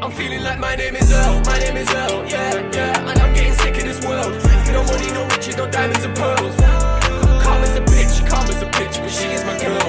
I'm feeling like my name is Earl, yeah, yeah. And I'm getting sick of this world. No money, no riches, no diamonds and pearls. Calm as a bitch, but she is my girl,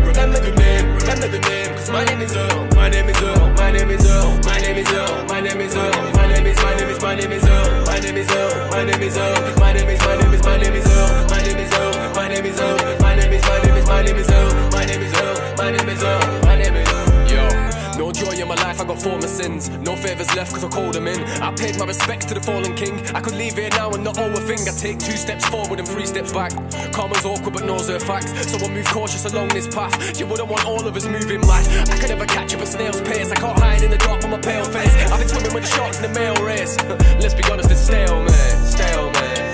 Remember the name, cause my name is Earl, my name is Earl, my name is Earl, my name is Earl, my name is Earl, my name is Earl, my name is Earl, my name is Earl, my name is Earl, my name is Earl, my name is Earl, my name is Earl, my name is Earl, my name is Earl, my name is Earl, my name is Earl, my name is Yo. No joy in my life, I got former sins. No favours left cause I called them in. I paid my respects to the fallen king. I could leave here now and not owe a thing. I take 2 steps forward and 3 steps back. Karma's awkward but knows her facts, so I move cautious along this path. You wouldn't want all of us moving mad. I could never catch up a snail's pace. I can't hide in the dark with my pale face. I've been swimming with the sharks in the male race. Let's be honest, it's stalemate,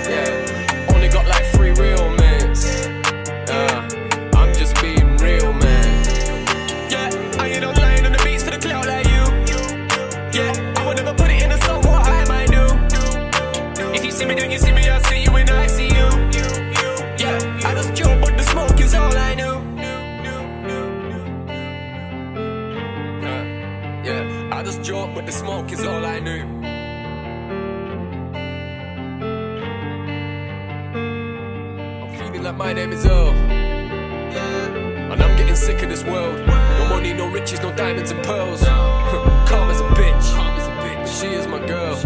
yeah. Only got like 3 real mates. I'm just being real, man. Yeah, I ain't on lying on the beats for the clout like you. Yeah, I would never put it in a song what I might do. If you see me, then you see me, I'll see you when I see you. Yeah, I just joke, but the smoke is all I knew. Yeah, I just joke, but the smoke is all I knew. I'm feeling like my name is Earl. And I'm getting sick of this world. No money, no riches, no diamonds and pearls. Calm as a bitch. She is my girl.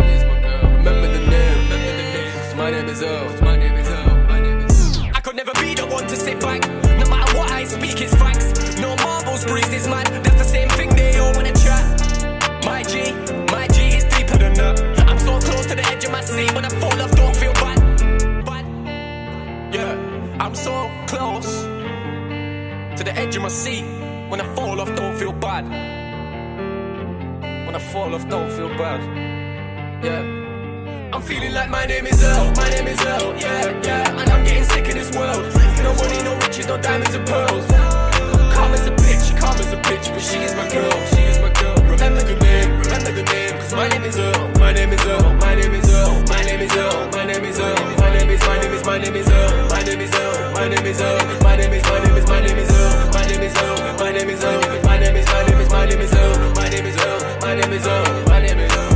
Remember the name. My name is Earl. I could never be the one to sit back. No matter what I speak, it's facts. No marbles, breeze is mad. That's the same thing they all wanna chat. My G is deeper than that. I'm so close to the edge of my seat. When I fall off, don't feel bad. Yeah, I'm so close to the edge of my seat. When I fall off, don't feel bad. When I fall off, don't feel bad. Yeah. I'm feeling like my name is Earl, yeah, yeah. And I'm getting sick of this world. No money, no riches, no diamonds and pearls. Calm as a bitch, but she is my girl, Remember the name, cause my name is Earl, my name is Earl, my name is Earl, my name is Earl, my name is Earl, my name is Earl, my name is Earl, my name is Earl, my name is Earl, my name is Earl, my name is Earl, my name is Earl, my name is Earl, my name is Earl, my name is Earl, my name is Earl, my name is Earl, my name is Earl.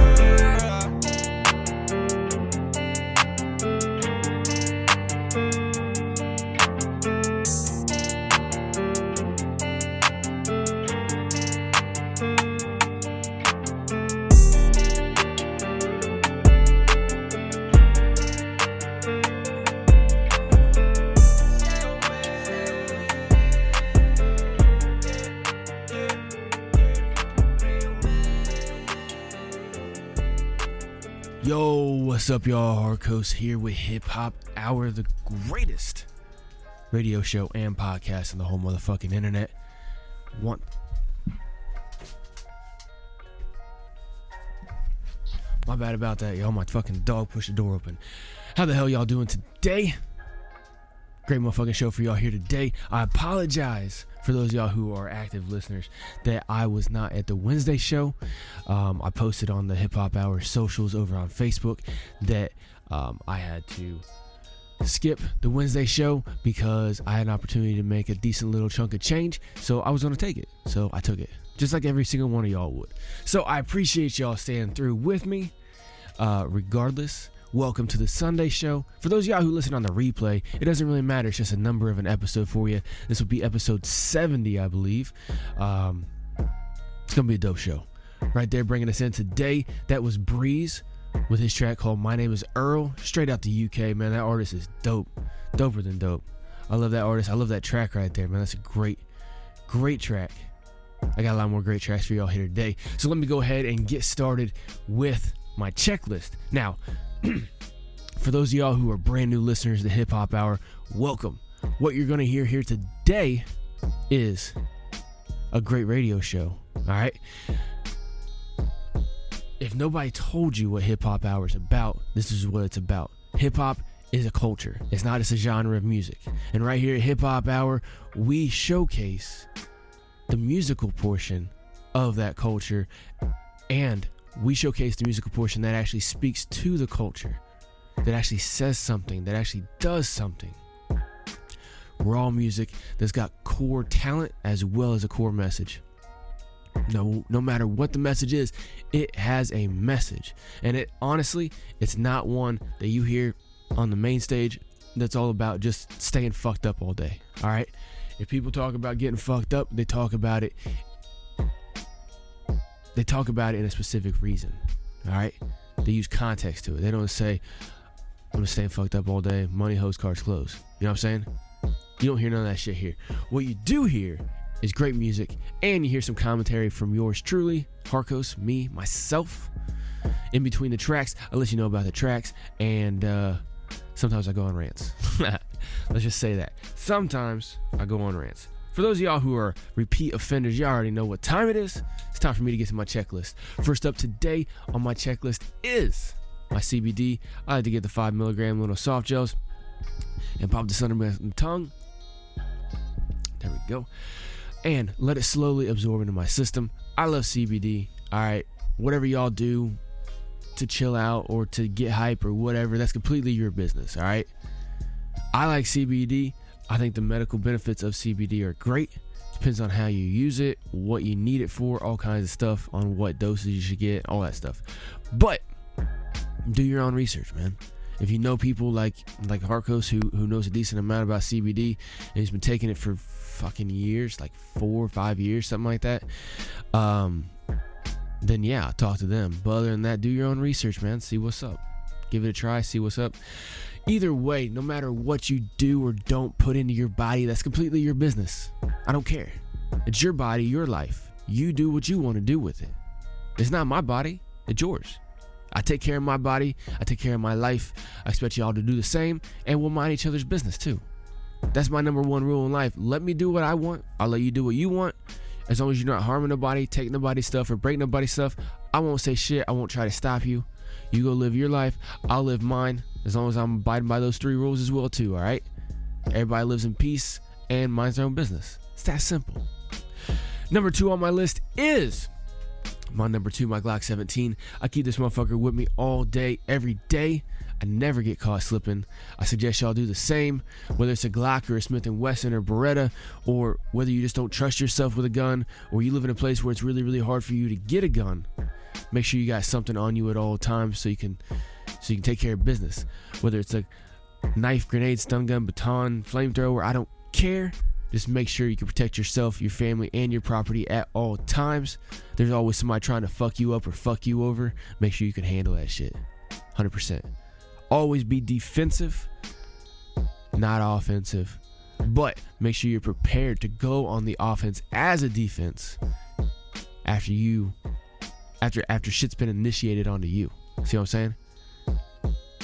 Yo, what's up, y'all? Harkos here with HipHop Hour, the greatest radio show and podcast on the whole motherfucking internet. My bad about that, y'all. My fucking dog pushed the door open. How the hell y'all doing today? Great motherfucking show for y'all here today. I apologize for those of y'all who are active listeners that I was not at the Wednesday show. I posted on the HipHop Hour socials over on Facebook that I had to skip the Wednesday show because I had an opportunity to make a decent little chunk of change, so I was going to take it. So I took it, just like every single one of y'all would. So I appreciate y'all staying through with me. Regardless, welcome to the Sunday show. For those of y'all who listen on the replay, it doesn't really matter. It's just a number of an episode for you. This will be episode 70, I believe. It's going to be a dope show. Right there, bringing us in today, that was Breeze with his track called My Name is Earl, straight out the UK, man. That artist is dope. Doper than dope. I love that artist. I love that track right there, man. That's a great track. I got a lot more great tracks for y'all here today. So let me go ahead and get started with my checklist. Now, for those of y'all who are brand new listeners to HipHop Hour, welcome. What you're going to hear here today is a great radio show. All right. If nobody told you what HipHop Hour is about, this is what it's about. Hip hop is a culture. It's not just a genre of music. And right here at HipHop Hour, we showcase the musical portion of that culture, and we showcase the musical portion that actually speaks to the culture, that actually says something, that actually does something. Raw music that's got core talent as well as a core message. No matter what the message is, it has a message. And it honestly, it's not one that you hear on the main stage that's all about just staying fucked up all day. All right? If people talk about getting fucked up, they talk about it in a specific reason. All right? They use context to it. They don't say, I'm just staying fucked up all day, money, hoes, cars, clothes. You know what I'm saying? You don't hear none of that shit here. What you do hear is great music, and you hear some commentary from yours truly, Harkos, me, myself. In between the tracks, I let you know about the tracks, and sometimes I go on rants. Let's just say that. Sometimes I go on rants. For those of y'all who are repeat offenders, y'all already know what time it is. It's time for me to get to my checklist. First up today on my checklist is my CBD. I like to get the 5 milligram little soft gels and pop this under my tongue. There we go. And let it slowly absorb into my system. I love CBD. All right, whatever y'all do to chill out or to get hype or whatever, that's completely your business. All right, I like CBD. I think the medical benefits of CBD are great. Depends on how you use it, what you need it for, all kinds of stuff, on what doses you should get, all that stuff. But do your own research, man. If you know people like Harkos who knows a decent amount about CBD and he's been taking it for fucking years, like 4 or 5 years, something like that, then yeah, talk to them. But other than that, do your own research, man. See what's up. Give it a try, see what's up. Either way, no matter what you do or don't put into your body, that's completely your business. I don't care. It's your body, your life. You do what you want to do with it. It's not my body, it's yours. I take care of my body, I take care of my life. I expect y'all to do the same, and we'll mind each other's business too. That's my number one rule in life. Let me do what I want. I'll let you do what you want. As long as you're not harming nobody, taking nobody's stuff, or breaking nobody's stuff, I won't say shit. I won't try to stop you. You go live your life, I'll live mine. As long as I'm abiding by those 3 rules as well too, all right? Everybody lives in peace and minds their own business. It's that simple. Number 2 on my list is my number 2, my Glock 17. I keep this motherfucker with me all day, every day. I never get caught slipping. I suggest y'all do the same, whether it's a Glock or a Smith & Wesson or Beretta, or whether you just don't trust yourself with a gun, or you live in a place where it's really, really hard for you to get a gun. Make sure you got something on you at all times so you can take care of business. Whether it's a knife, grenade, stun gun, baton, flamethrower, I don't care. Just make sure you can protect yourself, your family, and your property at all times. There's always somebody trying to fuck you up or fuck you over. Make sure you can handle that shit. 100%. Always be defensive, not offensive. But make sure you're prepared to go on the offense as a defense after shit's been initiated onto you. See what I'm saying?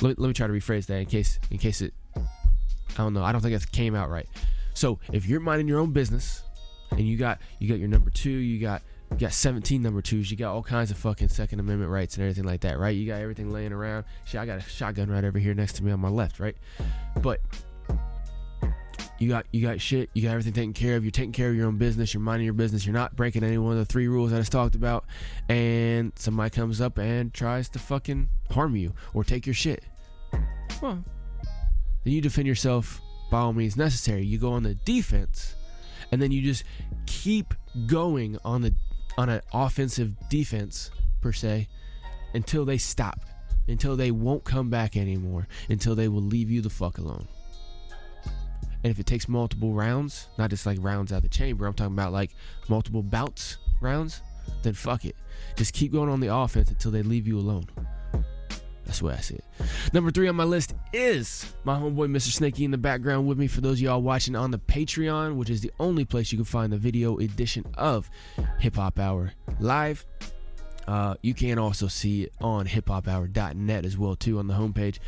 Let me try to rephrase that in case it, I don't know. I don't think it came out right. So if you're minding your own business and you got your number 2, you got 17 number 2s, you got all kinds of fucking Second Amendment rights and everything like that, right? You got everything laying around. Shit, I got a shotgun right over here next to me on my left, right? But you got shit, you got everything taken care of. You're taking care of your own business. You're minding your business. You're not breaking any one of the 3 rules that I just talked about. And somebody comes up and tries to fucking harm you or take your shit. Well, then you defend yourself by all means necessary. You go on the defense, and then you just keep going on an offensive defense per se until they stop, until they won't come back anymore, until they will leave you the fuck alone. And if it takes multiple rounds, not just like rounds out of the chamber, I'm talking about like multiple bouts rounds, then fuck it. Just keep going on the offense until they leave you alone. That's the way I see it. Number 3 on my list is my homeboy Mr. Snakey in the background with me. For those of y'all watching on the Patreon, which is the only place you can find the video edition of HipHop Hour live. You can also see it on hiphophour.net as well too on the homepage.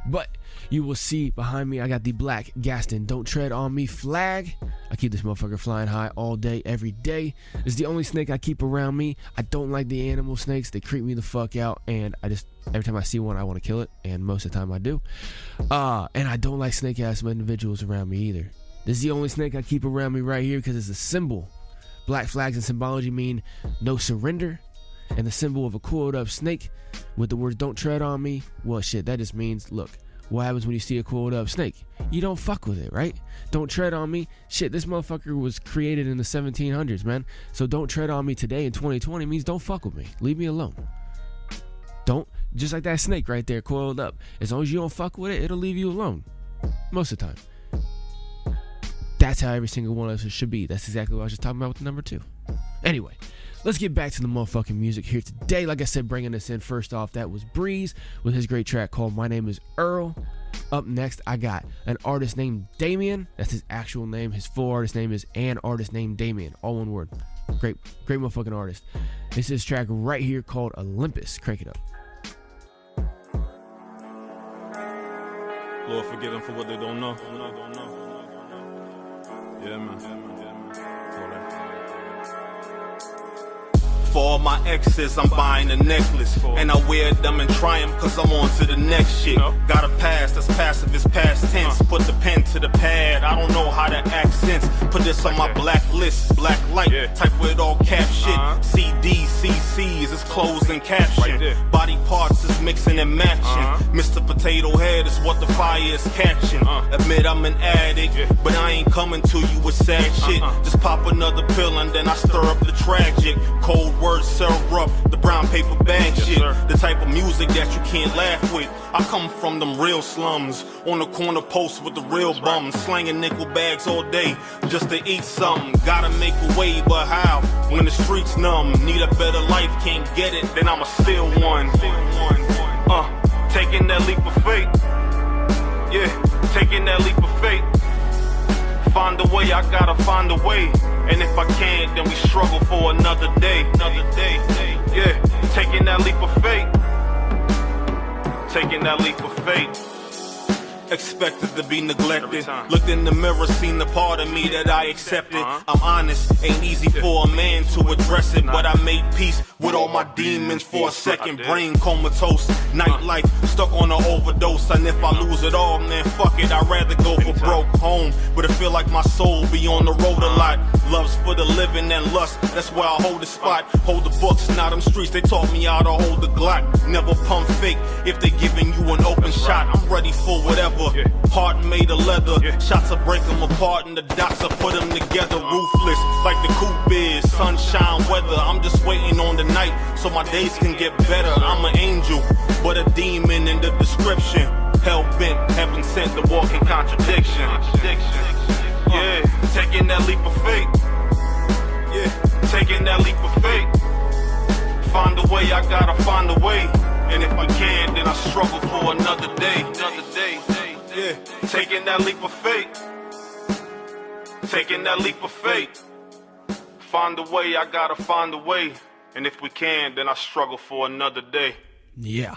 But you will see behind me I got the black Gaston Don't Tread on Me flag. I keep this motherfucker flying high all day, every day. It's the only snake I keep around me. I don't like the animal snakes. They creep me the fuck out, and every time I see one I want to kill it, and most of the time I do. And I don't like snake ass individuals around me either. This is the only snake I keep around me right here because it's a symbol. Black flags and symbology mean no surrender. And the symbol of a coiled up snake with the words "don't tread on me," well shit, that just means, look, What happens when you see a coiled up snake? You don't fuck with it, right? Don't tread on me. Shit, this motherfucker was created in the 1700s, man. So don't tread on me today in 2020 means don't fuck with me. Leave me alone. Don't, just like that snake right there, coiled up. As long as you don't fuck with it, it'll leave you alone. Most of the time. That's how every single one of us should be. That's exactly what I was just talking about with the number 2. Anyway, let's get back to the motherfucking music here today. Like I said, bringing us in first off, that was Breeze with his great track called My Name is Earl. Up next, I got an artist named Damion. That's his actual name. His full artist name is AnArtistNamedDamion. All one word. Great motherfucking artist. This is his track right here called Olympus. Crank it up. Lord, forgive them for what they don't know. Yeah, man. For all my exes, I'm buying a necklace. And I wear them and try them cause I'm on to the next shit. Got a past that's passive, it's past tense. Put the pen to the pad, I don't know how to accent. Put this on my blacklist, black light, type with all cap shit. CD, CCs, it's closed and caption. Body parts is mixing and matching. Mr. Potato Head is what the fire is catching. Admit I'm an addict, but I ain't coming to you with sad shit. Just pop another pill and then I stir up the tragic. Cold words syrup, the brown paper bag shit. The type of music that you can't laugh with. I come from them real slums, on the corner post with the real bums, slanging nickel bags all day just to eat something. Gotta make a way, but how? When the streets numb, need a better life, can't get it, then I'ma steal one. Taking that leap of faith. Yeah, taking that leap of faith. Find a way, I gotta find a way. And if I can't, then we struggle for another day. Yeah, taking that leap of faith. Taking that leap of faith. Expected to be neglected. Looked in the mirror, seen the part of me that I accepted. I'm honest, ain't easy for a man to address it, but I made peace with all my demons for a second. Brain comatose, nightlife, stuck on an overdose. And if I lose it all, man, fuck it, I'd rather go for broke home. But it feel like my soul be on the road a lot. Love's for the living and lust, that's where I hold the spot. Hold the books, now them streets, they taught me how to hold the Glock. Never pump fake, if they giving you an open shot, I'm ready for whatever. Heart made of leather, shots will break them apart and the dots will put them together. Ruthless, like the coupe is, sunshine weather. I'm just waiting on the night so my days can get better. I'm an angel, but a demon in the description. Hell bent, heaven sent to walk in contradiction. Yeah, taking that leap of faith. Yeah, taking that leap of faith. Find a way, I gotta find a way. And if I can, then I struggle for another day. Yeah, taking that leap of faith. Taking that leap of faith. Find a way, I gotta find a way. And if we can, then I struggle for another day. Yeah,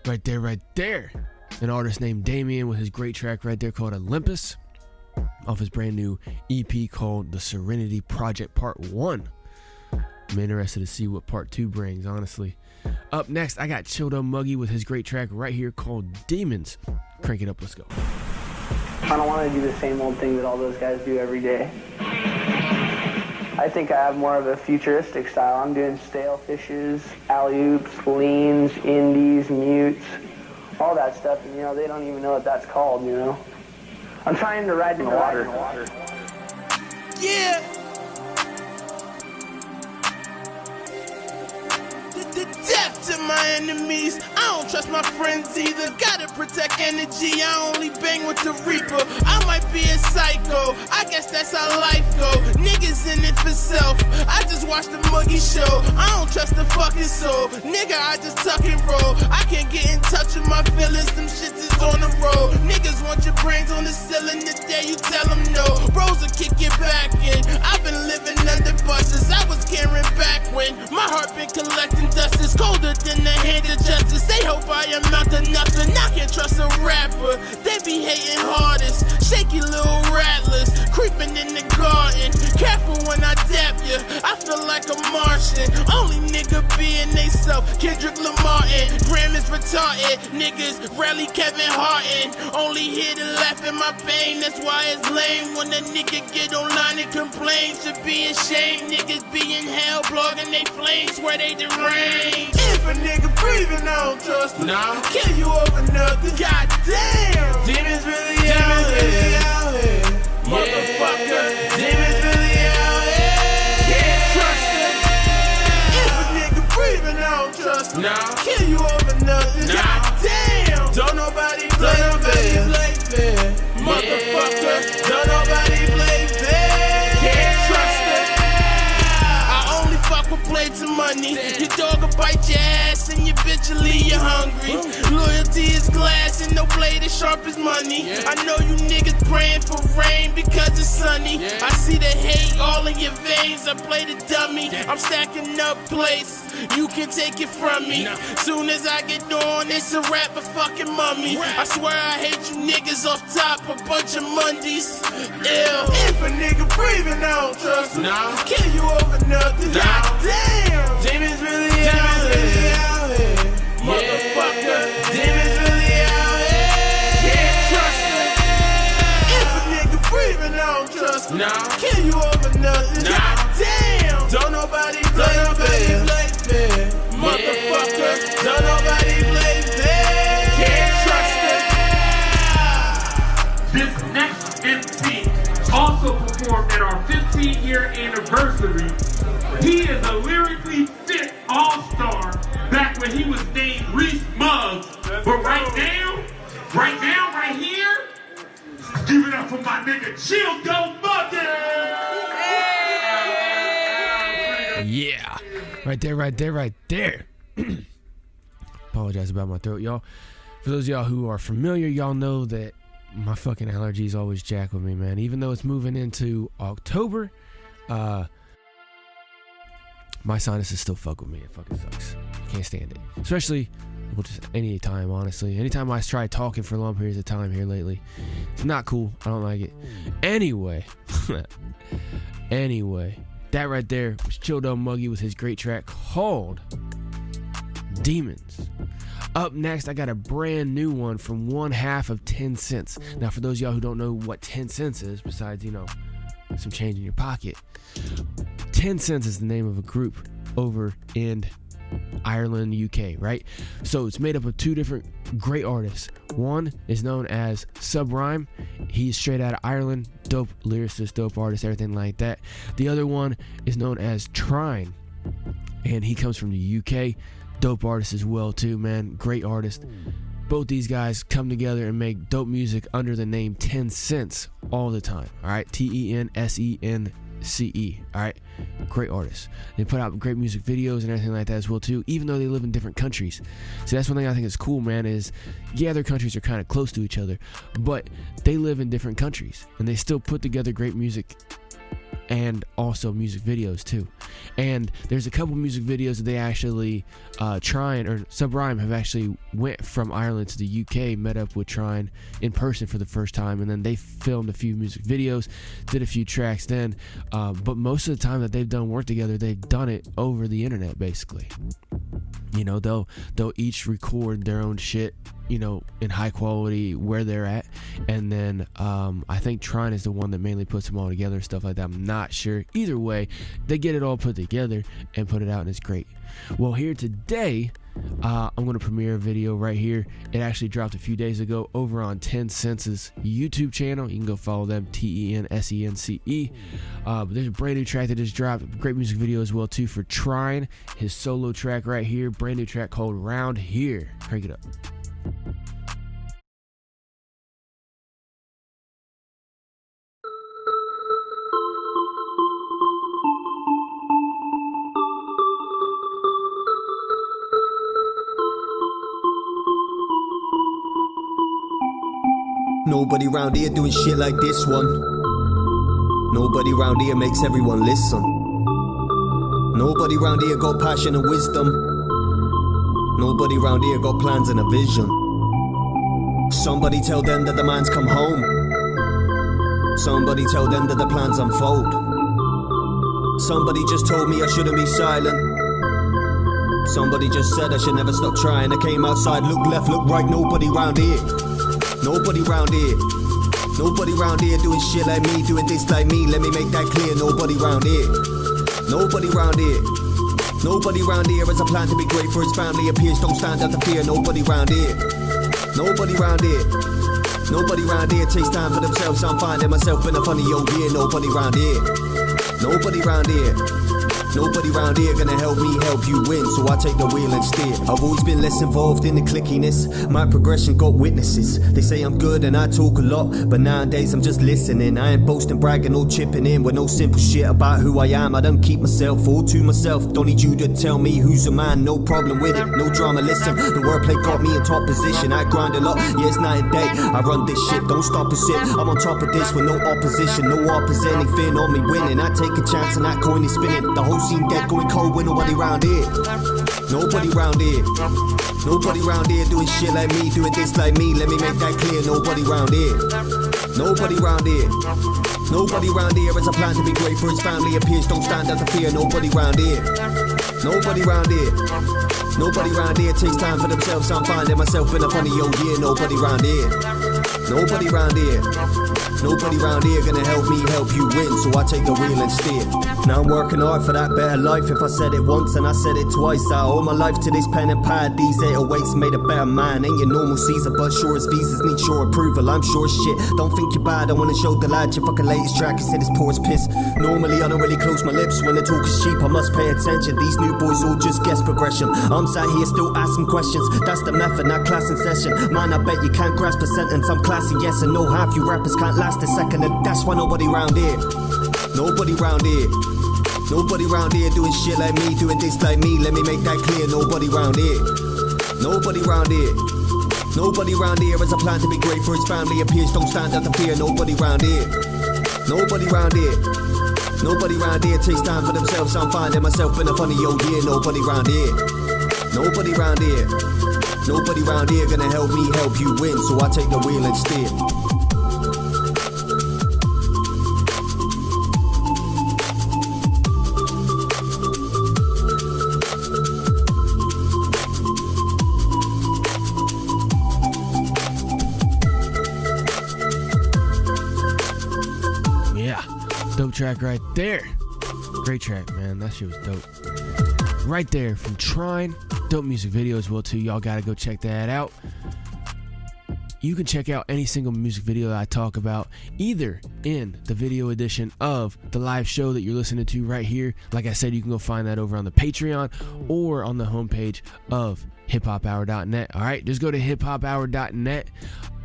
right there. An artist named Damion with his great track right there called Olympus, off his brand new EP called The Serenity Project Part 1. I'm interested to see what Part 2 brings, honestly. Up next, I got Chilldoh Muggy with his great track right here called Demons. Crank it up, let's go. I don't want to do the same old thing that all those guys do every day. I think I have more of a futuristic style. I'm doing stale fishes, alley-oops, leans, indies, mutes, all that stuff, and they don't even know what that's called, I'm trying to ride in the water. Yeah. Death to my enemies. I don't trust my friends either. Gotta protect energy. I only bang with the Reaper. I might be a psycho. I guess that's how life go. Niggas in it for self. I just watched the Muggy show. I don't trust the fucking soul. Nigga, I just tuck and roll. I can't get in touch with my feelings. Them shits is on the road. Niggas want your brains on the ceiling. The day you tell them no. Bros will kick your back in. I've been living under buses. I was carrying back when my heart been collecting dust. It's colder than the hand of justice. They hope I amount to nothing. I can't trust a rapper. They be hating hardest. Shaky little rattlers. Creeping in the garden. Careful when I dap you. I feel like a Martian. Only nigga be being they self. Kendrick Lamar and Graham is retarded. Niggas rarely Kevin Harden. Only here to laugh at my pain. That's why it's lame when a nigga get online and complain. Should be ashamed. Niggas be in hell blogging they flames where they deranged. If a nigga breathing, I don't trust him. Nah. Kill you over nothing. Goddamn. Demons really out here. Motherfucker. Demons really out here. Can't trust him. If a nigga breathing, I don't trust him. Nah. Kill you over nothing. Nah. Goddamn. Don't nobody play fair. Motherfucker. Don't nobody play fair. Can't trust him. I only fuck with plates and money. Your dog will bite your ass and your bitch will leave you hungry. Loyalty is glass and no blade as sharp as money. I know you niggas praying for rain because it's sunny. I see the hate all in your veins. I play the dummy. I'm stacking up plates. You can take it from me. Soon as I get on, it's a rap, a fucking mummy. I swear I hate you niggas off top, a bunch of Mondays. Ew. If a nigga breathing, I don't trust him. Nah. Kill you over nothing. Nah. Goddamn. Demons really out here. Motherfucker. Demons really out here. Can't trust him. If a nigga breathing, I don't trust him. Nah. Kill you over nothing. Nah. Goddamn. Don't nobody play fair. Motherfucker. Don't nobody play fair. Can't trust him. This next MC also performed at our 15-year anniversary. He is a lyrically fit all-star back when he was named Reese Muggs. But right here, give it up for my nigga Chilldoh Muggy! Yeah. Right there. Apologize about my throat, y'all. For those of y'all who are familiar, y'all know that my fucking allergies always jack with me, man. Even though it's moving into October, my sinuses still fuck with me. It fucking sucks. Can't stand it. Especially, well, just any time, honestly. Anytime I try talking for long periods of time here lately, it's not cool. I don't like it. Anyway, that right there was Chilldoh Muggy with his great track called Demons. Up next, I got a brand new one from one half of 10 cents. Now, for those of y'all who don't know what 10 cents is, besides, some change in your pocket, 10 cents is the name of a group over in Ireland, UK, right? So it's made up of two different great artists. One is known as Subrime. He's straight out of Ireland, dope lyricist, dope artist, everything like that. The other one is known as Trine, and he comes from the UK, dope artist as well too, man. Great artist. Both these guys come together and make dope music under the name 10 Cents all the time. All right, TenSenCe. All right, great artists. They put out great music videos and everything like that as well too, even though they live in different countries. So that's one thing I think is cool, man, is their countries are kind of close to each other, but they live in different countries and they still put together great music and also music videos too. And there's a couple music videos that they actually Trine or Subrime have actually went from Ireland to the UK, met up with Trine in person for the first time, and then they filmed a few music videos, did a few tracks then, but most of the time that they've done work together, they've done it over the internet basically. They'll each record their own shit, in high quality where they're at, and then I think Trine is the one that mainly puts them all together and stuff like that. I'm not sure. Either way, they get it all put together and put it out, and it's great. Well, here today, I'm going to premiere a video right here. It actually dropped a few days ago over on 10 Cents' YouTube channel. You can go follow them, TenSenCe. But there's a brand new track that just dropped. Great music video as well too for Trine. His solo track right here. Brand new track called Round Here. Crank it up. Nobody round here doing shit like this one. Nobody round here makes everyone listen. Nobody round here got passion and wisdom. Nobody round here got plans and a vision. Somebody tell them that the man's come home. Somebody tell them that the plans unfold. Somebody just told me I shouldn't be silent. Somebody just said I should never stop trying. I came outside, look left, look right, nobody round here. Nobody round here. Nobody round here doing shit like me, doing this like me. Let me make that clear, nobody round here. Nobody round here. Nobody round here has a plan to be great for his family. Appears don't stand out to fear, nobody round here. Nobody round here. Nobody round here takes time for themselves. I'm finding myself in a funny old year. Nobody round here. Nobody round here. Nobody round here gonna help me help you win, so I take the wheel and steer. I've always been less involved in the clickiness. My progression got witnesses. They say I'm good and I talk a lot, but nowadays I'm just listening. I ain't boasting, bragging or chipping in with no simple shit about who I am. I don't keep myself all to myself. Don't need you to tell me who's a man, no problem with it, no drama. Listen, the wordplay got me in top position. I grind a lot, yeah, it's night and day. I run this shit, don't stop or sit. I'm on top of this with no opposition. No offers, anything on me winning. I take a chance and that coin is spinning. The whole scene dead, going cold with nobody round here. Nobody round here. Nobody round here doing shit like me, doing this like me. Let me make that clear. Nobody round here. Nobody round here. Nobody round here has a plan to be great for his family. Appears don't stand out to fear. Nobody round here. Nobody round here. Nobody round here takes time for themselves. I'm finding myself in a funny old year. Nobody round here. Nobody round here. Nobody round here gonna help me help you win, so I take the wheel and steer. Now I'm working hard for that better life. If I said it once and I said it twice, I owe my life to this pen and pad. These 808s made a better man. Ain't your normal Caesar, but sure as visas need sure approval. I'm sure as shit. Don't think you're bad, I wanna show the lad your fucking latest track. You said it's poor as piss. Normally I don't really close my lips when the talk is cheap. I must pay attention. These new boys all just guess progression. I'm sat here still asking questions. That's the method, not class in session. Man, I bet you can't grasp a sentence. I'm classy, yes and no. Half you rappers can't last a second, and that's why nobody round here. Nobody round here. Nobody round here doing shit like me, doing this like me. Let me make that clear. Nobody round here. Nobody round here. Nobody round here has a plan to be great for his family. Appears don't stand out to fear. Nobody round here. Nobody round here. Nobody round here takes time for themselves. I'm finding myself in a funny old year. Nobody round here. Nobody round here. Nobody round here gonna help me help you win, so I take the wheel and steer. Yeah, dope track right there. Great track, man. That shit was dope. Right there from Trine. Dope music video as well too. Y'all gotta go check that out. You can check out any single music video that I talk about either in the video edition of the live show that you're listening to right here. Like I said, you can go find that over on the Patreon or on the homepage of hiphophour.net. Alright, just go to hiphophour.net.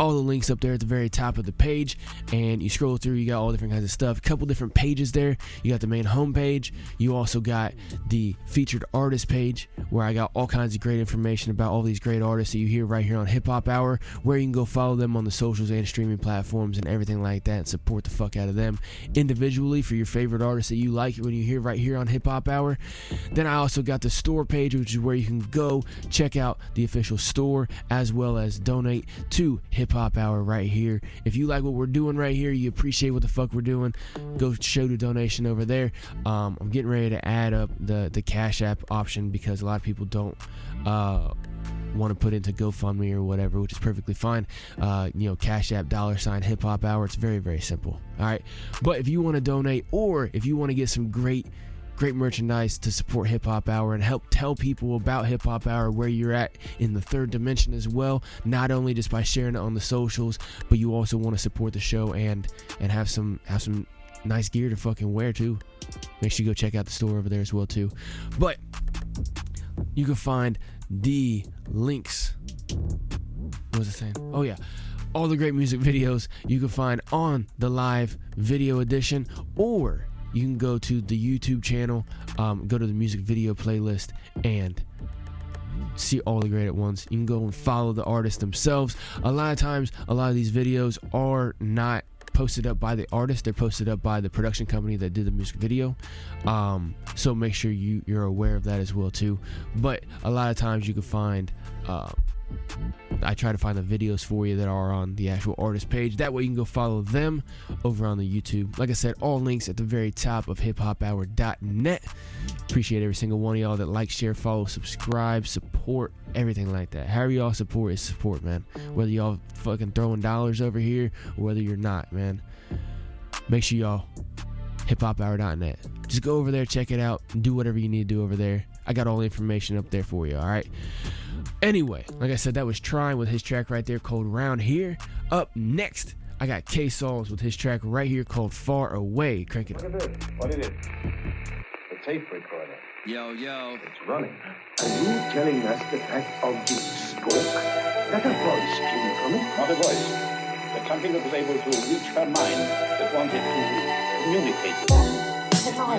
All the links up there at the very top of the page, and you scroll through, you got all different kinds of stuff. A couple different pages there. You got the main homepage. You also got the featured artist page, where I got all kinds of great information about all these great artists that you hear right here on Hip Hop Hour, where you can go follow them on the socials and streaming platforms and everything like that, and support the fuck out of them individually for your favorite artists that you like when you hear right here on Hip Hop Hour. Then I also got the store page, which is where you can go check out the official store as well as donate to Hip-Hop Hour right here. If you like what we're doing right here, you appreciate what the fuck we're doing, go show the donation over there. I'm getting ready to add up the Cash App option because a lot of people don't want to put into GoFundMe or whatever, which is perfectly fine. Cash App $ Hip-Hop Hour. It's very, very simple. All right. But if you want to donate, or if you want to get some great merchandise to support Hip Hop Hour and help tell people about Hip Hop Hour, where you're at in the third dimension as well, not only just by sharing it on the socials, but you also want to support the show and have some nice gear to fucking wear too. Make sure you go check out the store over there as well too. But you can find the links. What was I saying? Oh yeah, all the great music videos you can find on the live video edition, or you can go to the YouTube channel, go to the music video playlist, and see all the great ones. You can go and follow the artists themselves. A lot of times, a lot of these videos are not posted up by the artist. They're posted up by the production company that did the music video. So make sure you're aware of that as well too. But a lot of times you can find I try to find the videos for you that are on the actual artist page. That way you can go follow them over on the YouTube. Like I said, all links at the very top of HipHopHour.net. Appreciate every single one of y'all that like, share, follow, subscribe, support, everything like that. However y'all support is support, man. Whether y'all fucking throwing dollars over here or whether you're not, man. Make sure y'all HipHopHour.net. Just go over there, check it out, and do whatever you need to do over there. I got all the information up there for you, alright? Anyway, like I said, that was Trine with his track right there called Round Here. Up next, I got K-Sauls with his track right here called Far Away. Crank it up. Look at this. What is it? A tape recorder. Yo. It's running. Are you telling us that that object spoke? That a voice came from it? Not a voice, but something that was able to reach her mind, that wanted to communicate with her.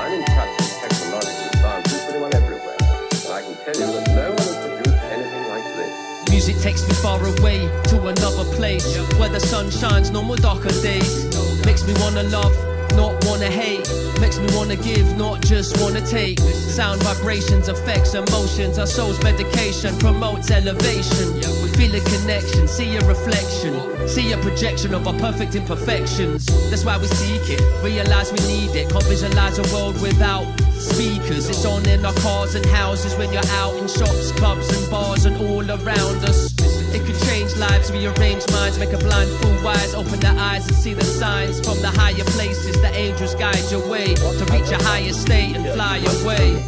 I'm in touch with technological advances pretty well everywhere, and I can tell you that no one has produced anything like this. Music takes me far away to another place where the sun shines, no more darker days. Makes me wanna love, not wanna hate. Makes me wanna give, not just wanna take. Sound vibrations, effects, emotions. Our soul's medication promotes elevation. We feel a connection, see a reflection, see a projection of our perfect imperfections. That's why we seek it, realize we need it. Can't visualize a world without speakers. It's on in our cars and houses when you're out in shops, clubs and bars and all around us. It could change lives, rearrange minds, make a blind fool wise. Open their eyes and see the signs from the higher places. The angels guide your way to reach a higher state and fly away.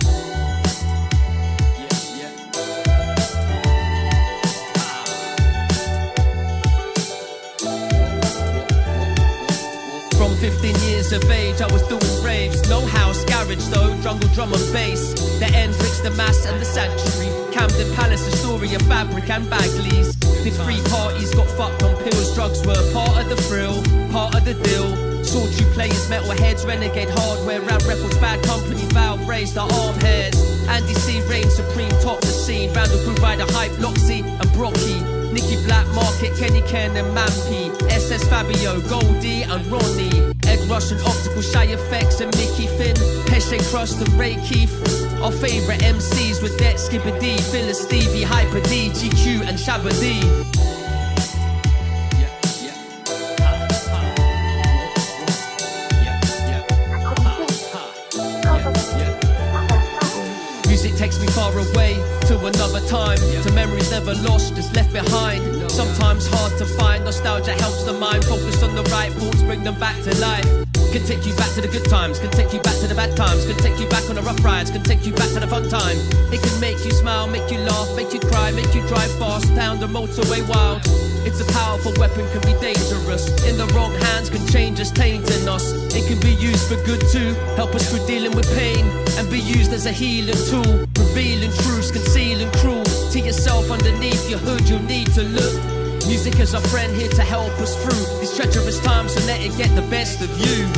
From 15 years of age, I was doing raves. No house, garage though, jungle, drum and bass. The Hendrix, the Mass and the Sanctuary. Camden Palace, the story of Fabric and Bagley's. Did free parties, got fucked on pills. Drugs were part of the thrill, part of the deal. Saw true players, metal heads, renegade hardware. Round records, bad company, Valve raised the arm hairs. Andy C reigned supreme, top the scene. Round the group by the Hype, Loxy and Brocky. Nicky Black Market, Kenny Ken and Mampy. SS Fabio, Goldie and Ronnie. Ed Rush and Optical, Shy Effects and Mickey Finn. Pesce Crust and Ray Keith. Our favourite MCs with Det, Skipper D, Phyllis Stevie, Hyper D, GQ and Shabba D. Music takes me far away to another time, to memories never lost, just left behind. Sometimes hard to find, nostalgia helps the mind. Focus on the right thoughts, bring them back to life. Can take you back to the good times, can take you back to the bad times, can take you back on the rough rides, can take you back to the fun time. It can make you smile, make you laugh, make you cry, make you drive fast down the motorway wild. It's a powerful weapon, can be dangerous. In the wrong hands can change us, tainting us. It can be used for good too, help us through dealing with pain, and be used as a healing tool. Revealing truths, concealing cruel. To yourself underneath your hood, you'll need to look. Music is our friend here to help us through these treacherous times, so let it get the best of you.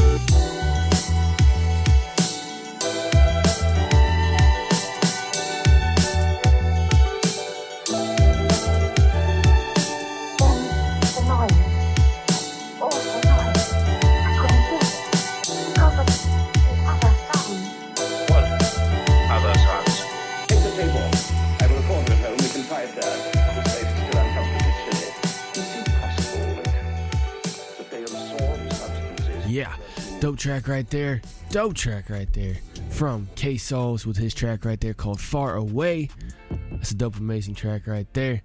Dope track right there. Dope track right there. From K-Sauls with his track right there called Far Away. That's a dope, amazing track right there.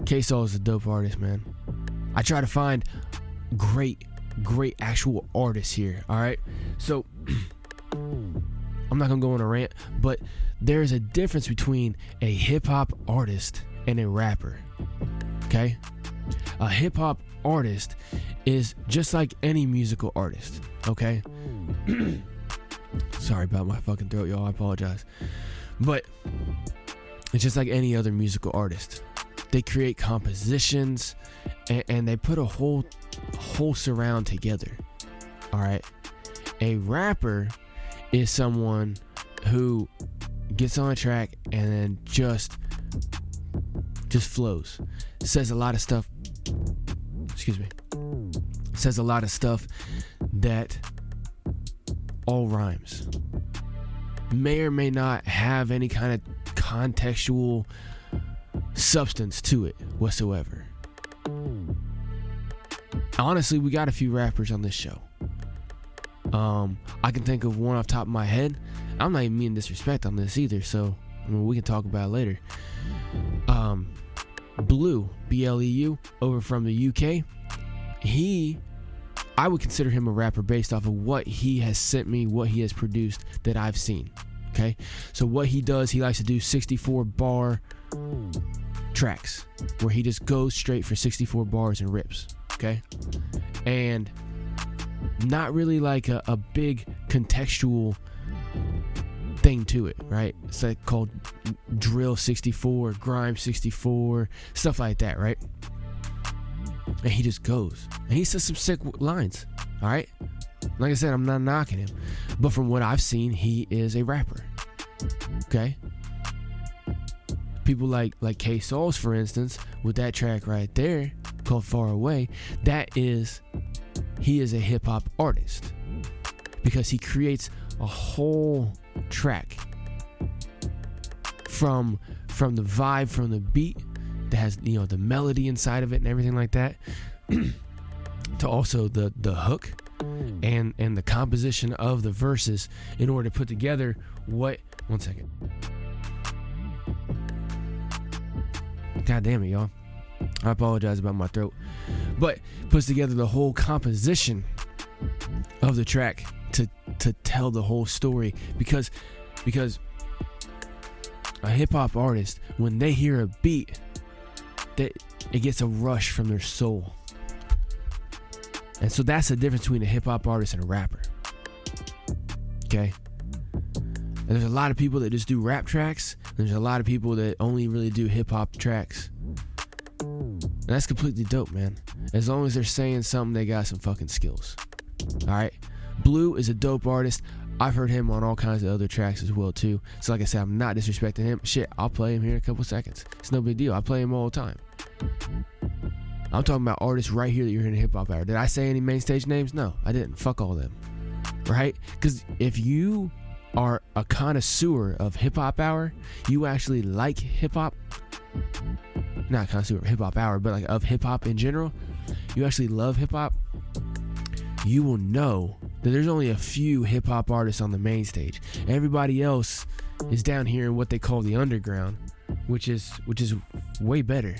K-Sauls is a dope artist, man. I try to find great actual artists here, alright? So, I'm not gonna go on a rant, but there's a difference between a hip-hop artist and a rapper, okay? A hip-hop artist is just like any musical artist, okay? Sorry about my fucking throat, y'all, I apologize. But it's just like any other musical artist. They create compositions and they put a whole surround together, all right? A rapper is someone who gets on a track and then just flows, says a lot of stuff, says a lot of stuff that all rhymes, may or may not have any kind of contextual substance to it whatsoever. Honestly, we got a few rappers on this show. I can think of one off the top of my head. I'm not even meaning disrespect on this either, so I mean, we can talk about it later. Bleu, B-L-E-U, over from the UK. I would consider him a rapper based off of what he has sent me, what he has produced that I've seen. Okay, so what he does, he likes to do 64 bar tracks where he just goes straight for 64 bars and rips. Okay, and not really like a big contextual thing to it, right? It's like called drill 64, grime 64, stuff like that, right? And he just goes and he says some sick lines. All right, like I said, I'm not knocking him, but from what I've seen, he is a rapper. Okay, people like K-Sauls, for instance, with that track right there called Far Away, he is a hip-hop artist because he creates a whole track from the vibe, from the beat that has, you know, the melody inside of it and everything like that, to also the hook and the composition of the verses in order to put together what. One second. God damn it, y'all. I apologize about my throat. But puts together the whole composition of the track to tell the whole story, because a hip-hop artist, when they hear a beat, that it gets a rush from their soul. And so that's the difference between a hip-hop artist and a rapper. Okay? And there's a lot of people that just do rap tracks. There's a lot of people that only really do hip-hop tracks. And that's completely dope, man. As long as they're saying something, they got some fucking skills. Alright? Bleu is a dope artist. I've heard him on all kinds of other tracks as well, too. So like I said, I'm not disrespecting him. Shit, I'll play him here in a couple seconds. It's no big deal. I play him all the time. I'm talking about artists right here that you're hearing in HipHop Hour. Did I say any main stage names? No, I didn't. Fuck all them. Right? Because if you are a connoisseur of HipHop Hour, you actually like hip-hop, not connoisseur of HipHop Hour, but like of hip-hop in general, you actually love hip-hop, you will know that there's only a few hip-hop artists on the main stage. Everybody else is down here in what they call the underground, which is way better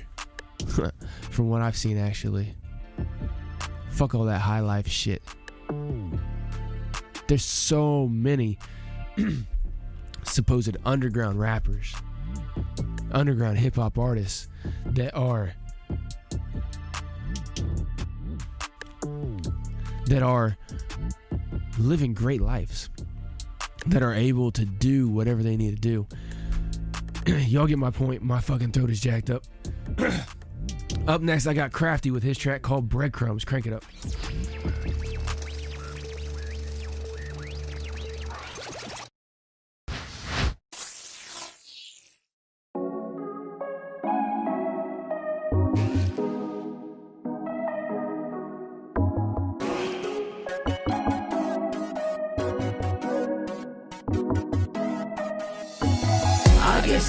from what I've seen, actually. Fuck all that high life shit. There's so many supposed underground rappers, underground hip-hop artists that are living great lives, that are able to do whatever they need to do. Y'all get my point. My fucking throat is jacked up. Up next, I got Krafty with his track called Breadcrumbs. Crank it up.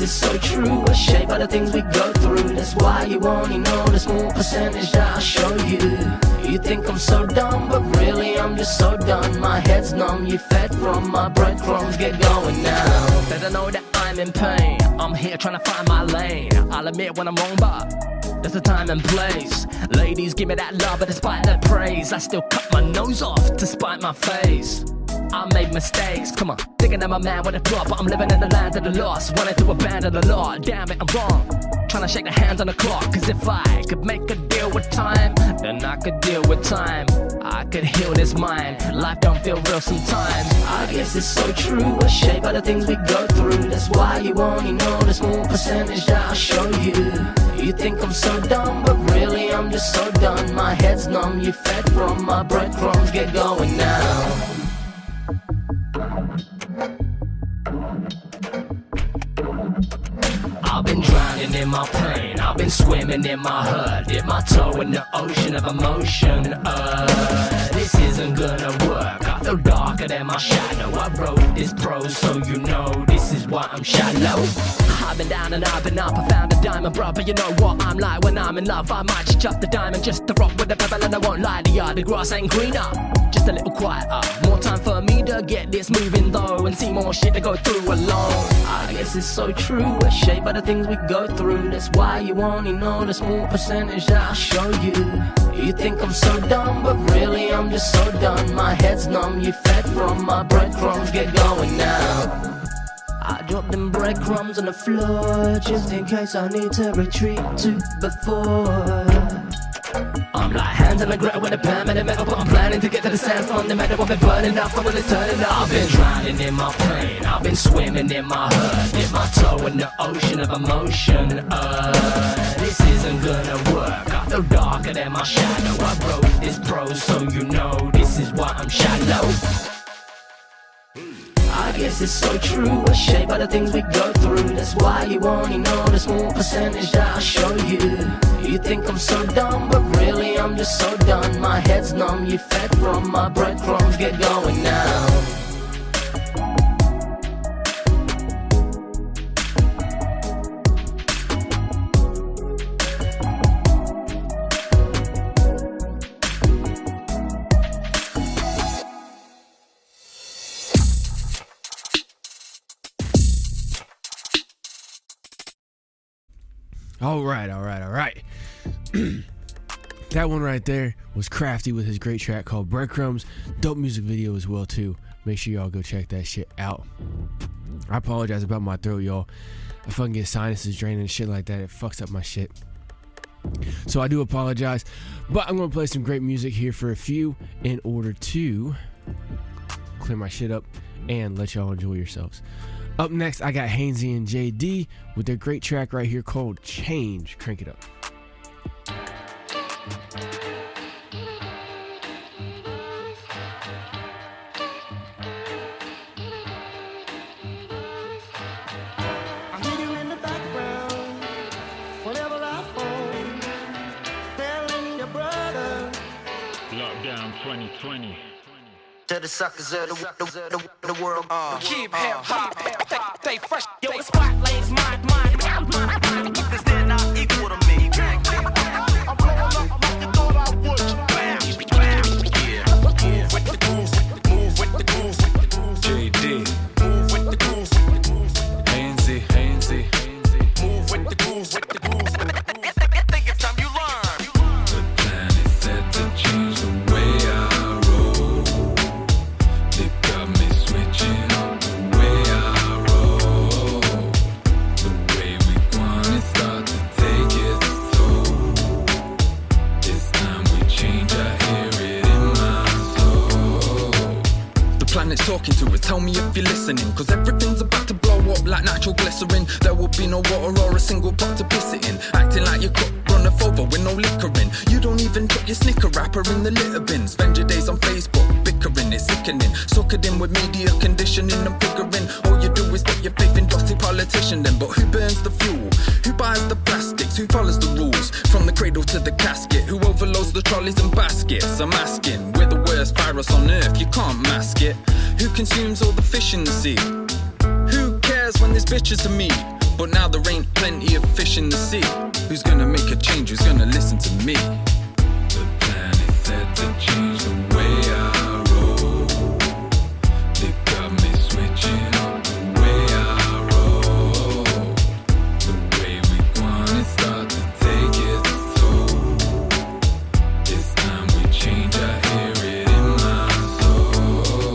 It's so true, we're shaped by the things we go through. That's why you only know the small percentage that I'll show you. You think I'm so dumb, but really I'm just so done. My head's numb, you fed from my breadcrumbs. Get going now. Better know that I'm in pain. I'm here trying to find my lane. I'll admit when I'm wrong, but there's a time and place. Ladies, give me that love, but despite that praise, I still cut my nose off to spite my face. I made mistakes, come on, thinking I'm a man with a plot, but I'm living in the land of the lost, wanting to abandon the law. Damn it, I'm wrong, trying to shake the hands on the clock. Cause if I could make a deal with time, then I could deal with time. I could heal this mind, life don't feel real sometimes. I guess it's so true, we're shaped by the things we go through. That's why you only know the small percentage that I'll show you. You think I'm so dumb, but really I'm just so done. My head's numb, you fed from my breadcrumbs. Get going now. I've been drowning in my pain, I've been swimming in my hurt, dip my toe in the ocean of emotion. This isn't gonna work, I feel darker than my shadow. I wrote this prose so you know this is why I'm shallow. I've been down and I've been up, I found a diamond, bro. But you know what I'm like when I'm in love. I might just chop the diamond just to rock with the pebble. And I won't lie to ya, the grass ain't greener, just a little quieter. More time for me to get this moving though, and see more shit to go through alone. I guess it's so true, we're shaped by the things we go through. That's why you only know the small percentage that I'll show you. You think I'm so dumb, but really I'm just so done. My head's numb, you fed from my breadcrumbs. Get going now. I drop them breadcrumbs on the floor, just in case I need to retreat to before. I'm like hands on the ground with a pan and a metal, but I'm planning to get to the sand fundamental. I've been burning up, I'm gonna turn it up. I've been drowning in my pain, I've been swimming in my hurt, dip my toe in the ocean of emotion. This isn't gonna work, I feel darker than my shadow. I wrote this prose so you know this is why I'm shallow. I guess it's so true, we're shaped by the things we go through. That's why you only know the small percentage that I'll show you. You think I'm so dumb, but really I'm just so done. My head's numb, you fed from my breadcrumbs. Get going now. All right. That one right there was Krafty with his great track called Breadcrumbs. Dope music video as well too. Make sure y'all go check that shit out. I apologize about my throat, y'all. I fucking get sinuses draining and shit like that. It fucks up my shit. So I do apologize. But I'm gonna play some great music here for a few in order to clear my shit up and let y'all enjoy yourselves. Up next, I got Haynesy and JD with their great track right here called Change. Crank it up. I hear you in the background whenever I phone, telling your brother. Lockdown 2020. To the suckers of the world. Keep hip-hop, stay fresh. Yo, the spotlight's mine. Cause they're not equal to me. I'm blowing up like you thought I would. Yeah. Move with the grooves, move with the grooves. JD. Move with the grooves. Haynesy. Move with the grooves, with the grooves. Think it's time you learn. The plan is set to change the way I roll. They got me switching up the way I roll. The way we wanna start to take its toll. This time we change, I hear it in my soul. The planet's talking to us, tell me if you're listening. Cause everything's about to blow up like natural glycerin. There will be no water or a single pot to piss it in. Acting like your cup runneth over with no liquor in. You don't even put your Snicker wrapper in the litter bin. Spend your days on Facebook bickering, it's sickening. Suckered in with media conditioning and figuring. All you do is put your faith in dotty politician then. But who burns the fuel? Who buys the plastics? Who follows the rules? From the cradle to the casket. Who overloads the trolleys and baskets? I'm asking, we're the worst virus on earth, you can't mask it. Who consumes all the fish in the sea? Who cares when there's bitches to meet? But now there ain't plenty of fish in the sea. Who's gonna make a change? Who's gonna listen to me? The plan is set to change the way I roll. They got me switching up the way I roll. The way we wanna start to take its toll. This time we change, I hear it in my soul.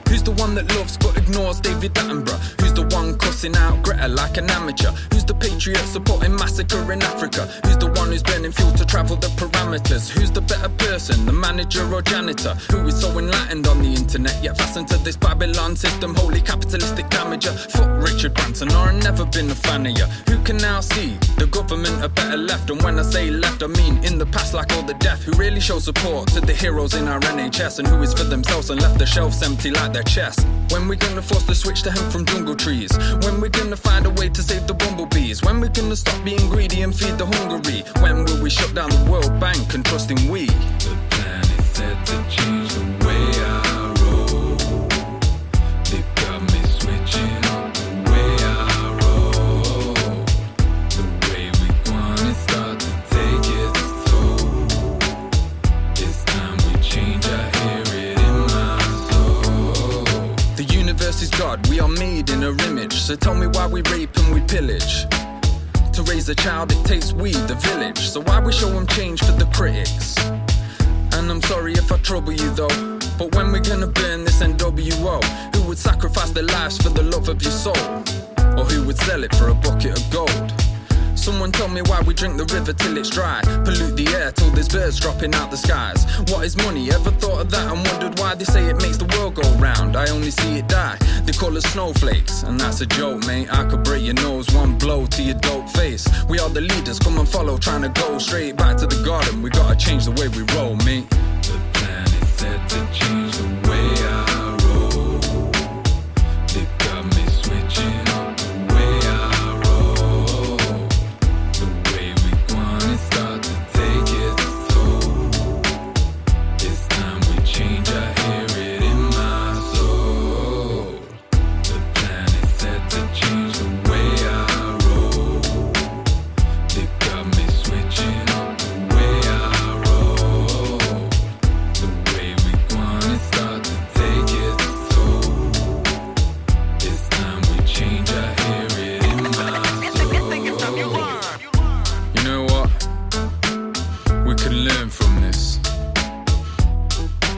Who's the one that loves but ignores David Attenborough? Who's the one cussing out Greta like an amateur? Who's the patriot supporting massacre in Africa? Who's the one who's burning fuel to travel the parameters? Who's the better person, the manager or janitor? Who is so enlightened on the internet yet fastened to this Babylon system, holy capitalistic damager? Fuck Richard Branson, or I've never been a fan of ya. Who can now see the government are better left? And when I say left, I mean in the past like all the deaf. Who really shows support to the heroes in our NHS? And who is for themselves and left the shelves empty like their chest? When we gonna force the switch to hemp from jungle trees? When we gonna find a way to save the bumblebees? When we gonna stop being greedy and feed the hungry? When will we shut down the World Bank and trust in we? The plan is set to change the way I roll. They got me switching up the way made in her image. So tell me why we rape and we pillage. To raise a child, it takes we, the village. So why we show them change for the critics? And I'm sorry if I trouble you though, but when we gonna burn this NWO? Who would sacrifice their lives for the love of your soul? Or who would sell it for a bucket of gold? Someone tell me why we drink the river till it's dry, pollute the air till there's birds dropping out the skies. What is money? Ever thought of that and wondered why they say it makes the world go round? I only see it die. They call us snowflakes, and that's a joke, mate. I could break your nose, one blow to your dope face. We are the leaders, come and follow, trying to go straight back to the garden. We gotta change the way we roll, mate. The plan is set to change the way I roll. They got me switching up the way I roll. The way we wanna start to take its toll. This time we change, I hear it in my soul. The plan is set to change the way I roll. They got me switching up the way I roll. The way we wanna start to take its toll. This time we change, I hear it in my soul. You know what? We can learn from this.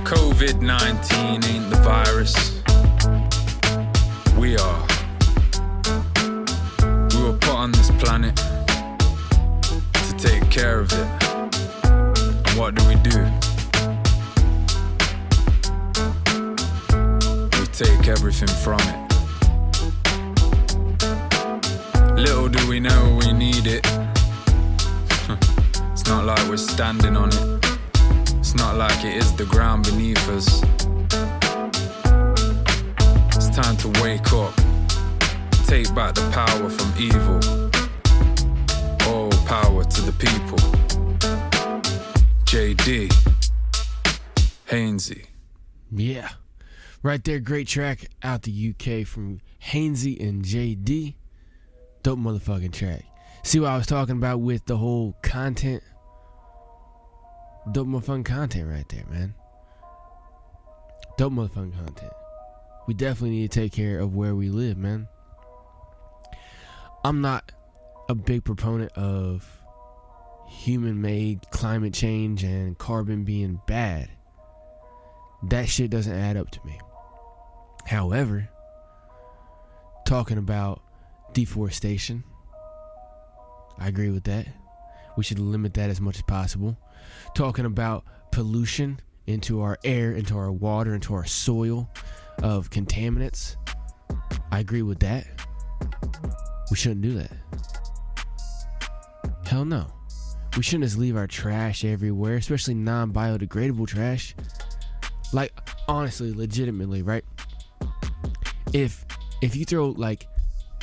COVID-19 ain't the virus. We are. We were put on this planet to take care of it. And what do? We take everything from it. Little do we know we need it. It's not like we're standing on it. It's not like it is the ground beneath us. It's time to wake up. Take back the power from evil. All power to the people. JD Haynesy. Yeah. Right there, great track out the UK from Haynesy and JD. Dope motherfucking track. See what I was talking about with the whole content? Dope motherfucking content right there, man. Dope motherfucking content. We definitely need to take care of where we live, man. I'm not a big proponent of human-made climate change and carbon being bad. That shit doesn't add up to me. However, talking about deforestation, I agree with that. We should limit that as much as possible. Talking about pollution into our air, into our water, into our soil of contaminants, I agree with that. We shouldn't do that. Hell no. We shouldn't just leave our trash everywhere, especially non-biodegradable trash. Like, honestly, legitimately, right? If you throw like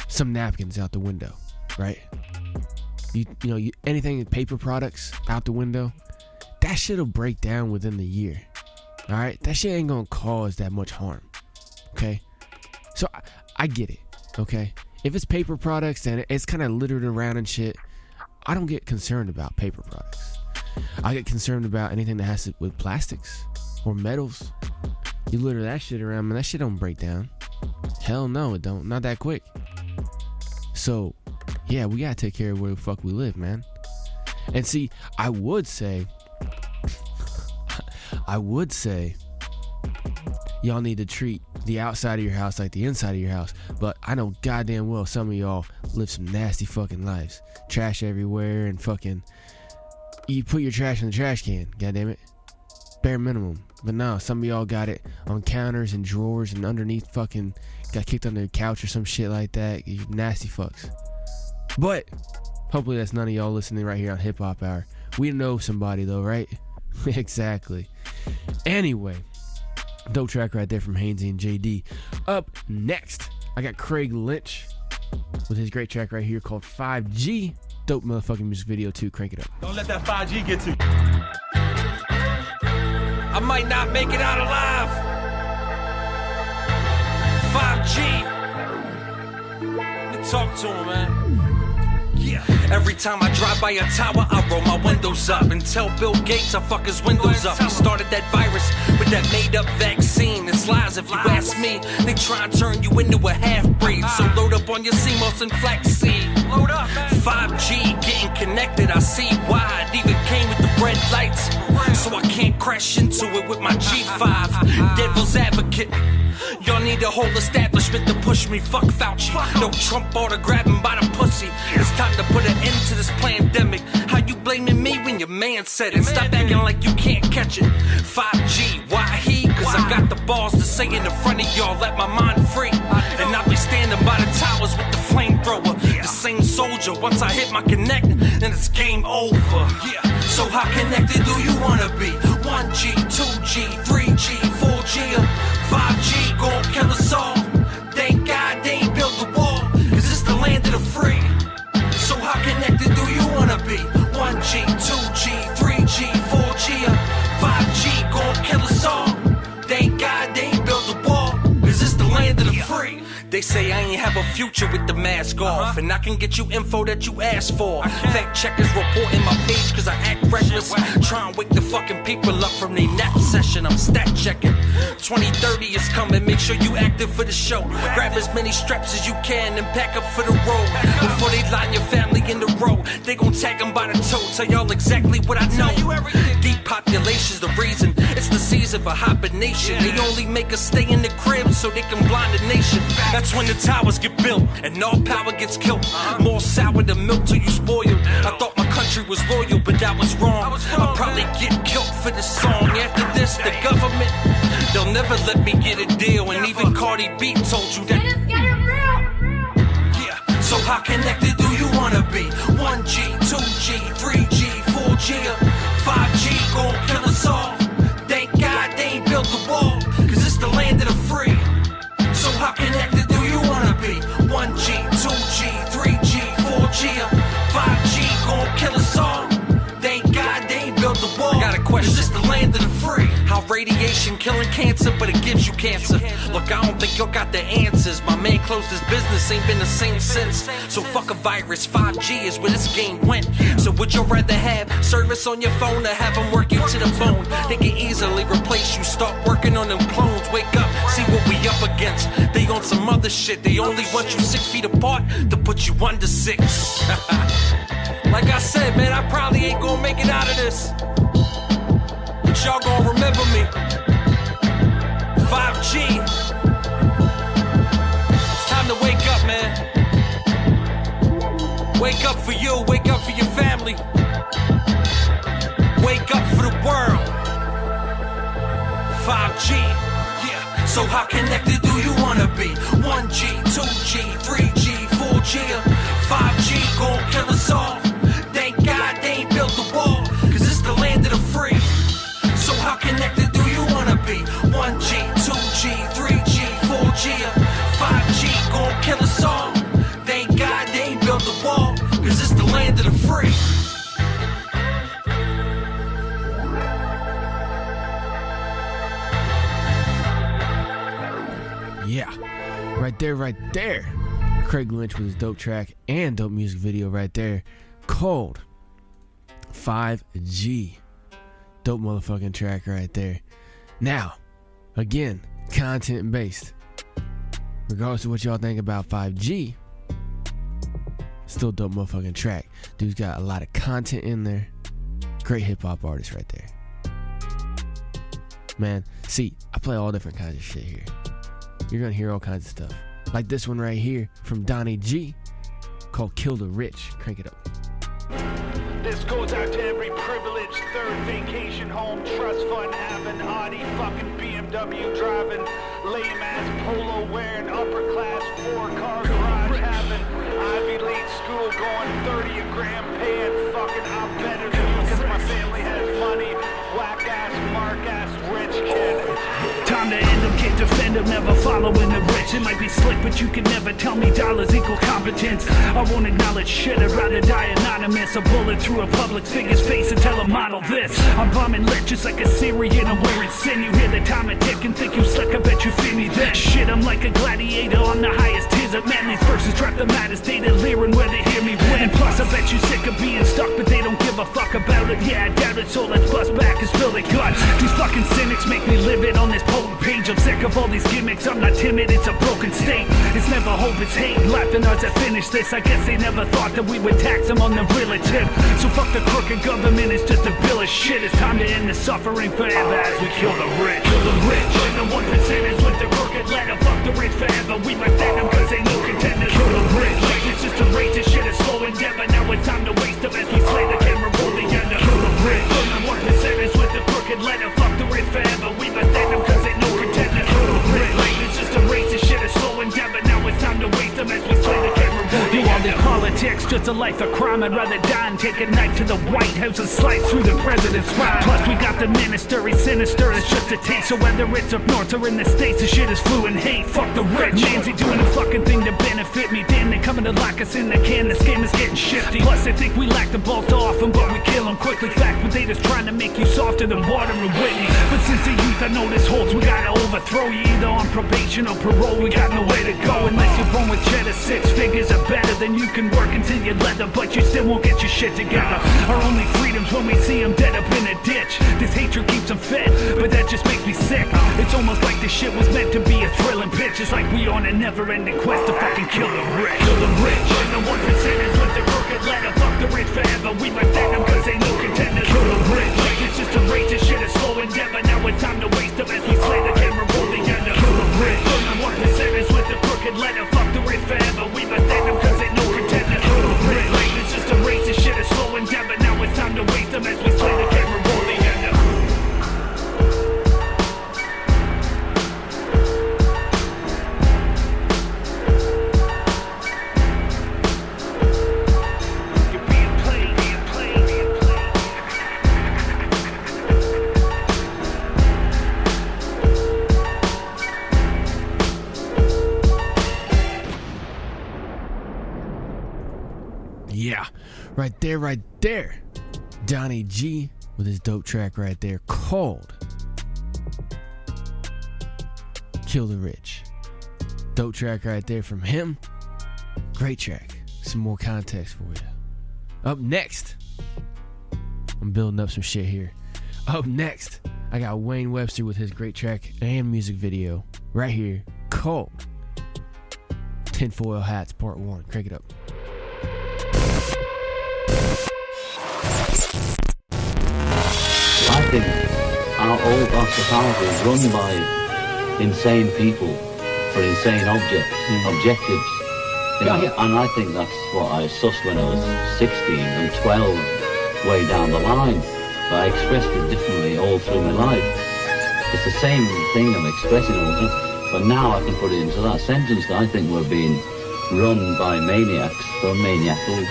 some napkins out the window, right? You anything, paper products out the window, that shit'll break down within the year. All right, that shit ain't gonna cause that much harm. Okay, so I get it. Okay, if it's paper products and it's kind of littered around and shit, I don't get concerned about paper products. I get concerned about anything that has to with plastics or metals. You litter that shit around, man, that shit don't break down. Hell no, it don't. Not that quick. So, yeah, we gotta take care of where the fuck we live, man. And see, I would say, y'all need to treat the outside of your house like the inside of your house. But I know goddamn well some of y'all live some nasty fucking lives. Trash everywhere and fucking, you put your trash in the trash can, goddamn it. Bare minimum. But no, some of y'all got it on counters and drawers and underneath, fucking got kicked under the couch or some shit like that. You nasty fucks. But hopefully that's none of y'all listening right here on HipHop Hour. We know somebody though, right? Exactly. Anyway, dope track right there from Haynesy and JD. Up next, I got Craig Lynch with his great track right here called 5G. Dope motherfucking music video too. Crank it up. Don't let that 5G get to you. I might not make it out alive. 5G. Let me talk to him, man. Yeah. Every time I drive by a tower, I roll my windows up and tell Bill Gates I fuck his windows up. He started that virus with that made-up vaccine. It's lies if you ask me. They try and turn you into a half-breed. So load up on your CMOS and flaxseed. Load up, man. 5G, getting connected, I see why. It even came with the red lights. So I can't crash into it with my G5. Devil's advocate. Y'all need a whole establishment to push me. Fuck Fauci. No Trump autograbbing by the pussy. It's time to put an end to this pandemic. How you blaming me when your man said it? Stop acting like you can't catch it. 5G, why he? Cause I got the balls to say it in front of y'all. Let my mind free. And I'll be standing by the towers with the flamethrower. The same soldier. Once I hit my connect, then it's game over. Yeah. So how connected do you wanna be? 1G, 2G, 3G, 4G, or 5G gon' kill us all. Thank God they ain't built the wall, cause it's the land of the free. So how connected do you wanna be? 1G, 2G, 3G, 4G, or 5G gon' kill us all. Thank God they ain't built the wall, cause it's the land of the free. They say I ain't have a future with the mask off, and I can get you info that you asked for. Fact checkers reporting my page cause I act reckless. Try and wake the fucking people up from their nap session. I'm stat checking. 2030 is coming, make sure you active for the show. Grab as many straps as you can and pack up for the road. Before they line your family in the row, they gon' tag them by the toe. Tell y'all exactly what I know. Depopulation's the reason. It's the season for hibernation. They only make us stay in the crib so they can blind the nation. That's when the towers get built and all power gets killed. More sour than milk till you spoiled. I thought my country was loyal, but that was wrong. I'll probably get killed for this song. After this, the government, they'll never let me get a deal. And even Cardi B told you that. Yeah, so how connected do you wanna be? 1G, 2G, 3G, 4G, or 5G gon' kill us all. Thank God they ain't built the wall, cause it's the land of the free. So how connected do you wanna be? 1G, 2G, 3G, 4G, or 5G gon' kill us all. Thank God they ain't built the wall. I got a question. Is this the land of the free? How radiation killing cancer, but it gives you cancer. Look, I don't think y'all got the answers. My man closed his business, ain't been the same since. So fuck a virus, 5G is where this game went. So would you rather have service on your phone or have them work you to the bone? They can easily replace you. Start working on them clones. Wake up, see what we up against. They on some other shit. They only want you 6 feet apart to put you under 6. Like I said, man, I probably ain't gonna make it out of this, but y'all gonna remember me. 5G. It's time to wake up, man. Wake up for you, wake up for your family. Wake up for the world. 5G. Yeah. So how connected do you wanna be? 1G, 2G, 3G, 4G, or 5G gon' kill us all. Thank God they ain't built the wall, cause it's the land of the free. So how connected do you wanna be? 1G, 2G, 3G, 4G, or 5G gon' kill us all. Thank God they ain't built the wall, cause it's the land of the free. Yeah, right there. Craig Lynch with his dope track and dope music video right there. Cold 5G. Dope motherfucking track right there. Now, again, content based. Regardless of what y'all think about 5G, still dope motherfucking track. Dude's got a lot of content in there. Great hip hop artist right there. Man, see, I play all different kinds of shit here. You're gonna hear all kinds of stuff. Like this one right here from Donny G called Kill the Rich. Crank it up. This goes out to every privileged third vacation home, trust fund having, Audi fucking BMW driving, lame ass polo wearing, upper class 4-car garage having, Ivy League school going 30 a gram paying, fucking I'm better than you cause my family has money, whack ass, mark ass, rich kid. Time to end them, can't defend them, never following the rich. It might be slick, but you can never tell me dollars equal competence. I won't acknowledge shit, I'd rather die anonymous. A bullet through a public figure's face and tell a model this. I'm bombing lit just like a Syrian, I'm wearing sin. You hear the time and tick and think you slick, I bet you feel me then. Shit, I'm like a gladiator on the highest tiers of manly's verses. Trap the maddest data, leering where they hear me win. And plus I'm bet you sick of being stuck, but they don't give a fuck about it. Yeah, I doubt it, so let's bust back and spill their guts. These fucking cynics make me live it on this potent page. I'm sick of all these gimmicks, I'm not timid, it's a broken state. It's never hope, it's hate, laughing as I finish this. I guess they never thought that we would tax them on the relative. So fuck the crooked government, it's just a bill of shit. It's time to end the suffering forever as we kill the rich. Kill the rich, join the 1%ers with the crooked letter. Fuck the rich forever, we must end them cause they no contenders. Kill the rich, like it's just a race, this shit is slow endeavor. Now it's time to waste them as we slay the camera, roll the end. Kill the rich, join the 1%ers with the crooked letter. Fuck the rich forever, we must end them cause they no contenders. Kill the rich, like it's just a race, this shit is slow endeavor. Now it's time to waste them as we slay the camera, roll the end. All this politics, just a life of crime. I'd rather die and take a knife to the White House and slice through the president's spine. Plus we got the minister, he's sinister, it's just a taste. So whether it's up north or in the States, the shit is flu and hate. Fuck the rich, Nancy doing a fucking thing to benefit me. Then they coming to lock us in the can, this game is getting shifty. Plus they think we lack the balls to off them, but we kill them quickly. Fact, but they just trying to make you softer than water and Whitney. But since the youth I know this holds, we gotta overthrow you. Either on probation or parole, we got nowhere to go. Unless you're born with cheddar, 6 figures are better. Then you can work until you're leather, but you still won't get your shit together. Our only freedom's when we see them dead up in a ditch. This hatred keeps them fed, but that just makes me sick. It's almost like this shit was meant to be a thrilling pitch. It's like we on a never-ending quest to fucking kill the rich. Kill the rich, join the 1%ers with the crooked letter. Fuck the rich forever, we must end them cause they no contenders. Kill the rich, like it's just a race, this shit is slow endeavor. Now it's time to waste them as we slay the camera, roll the end. Kill the rich, join the 1%ers with the crooked letter. Fuck the rich forever, we must end them cause they no contenders. Kill the rich, like it's just a race, this shit is slow endeavor. Now it's time to waste them as we slay the camera, roll the end. Yeah, right there. Donny G with his dope track right there called Kill the Rich. Dope track right there from him. Great track. Some more context for you. Up next, I'm building up some shit here. Up next, I got Wayne Webster with his great track and music video right here called Tinfoil Hats Part 1. Crank it up. I think our society is run by insane people for insane objectives. You know? And I think that's what I sussed when I was 16 and 12, way down the line. But I expressed it differently all through my life. It's the same thing I'm expressing all the time, but now I can put it into that sentence that I think we're being run by maniacs for maniacal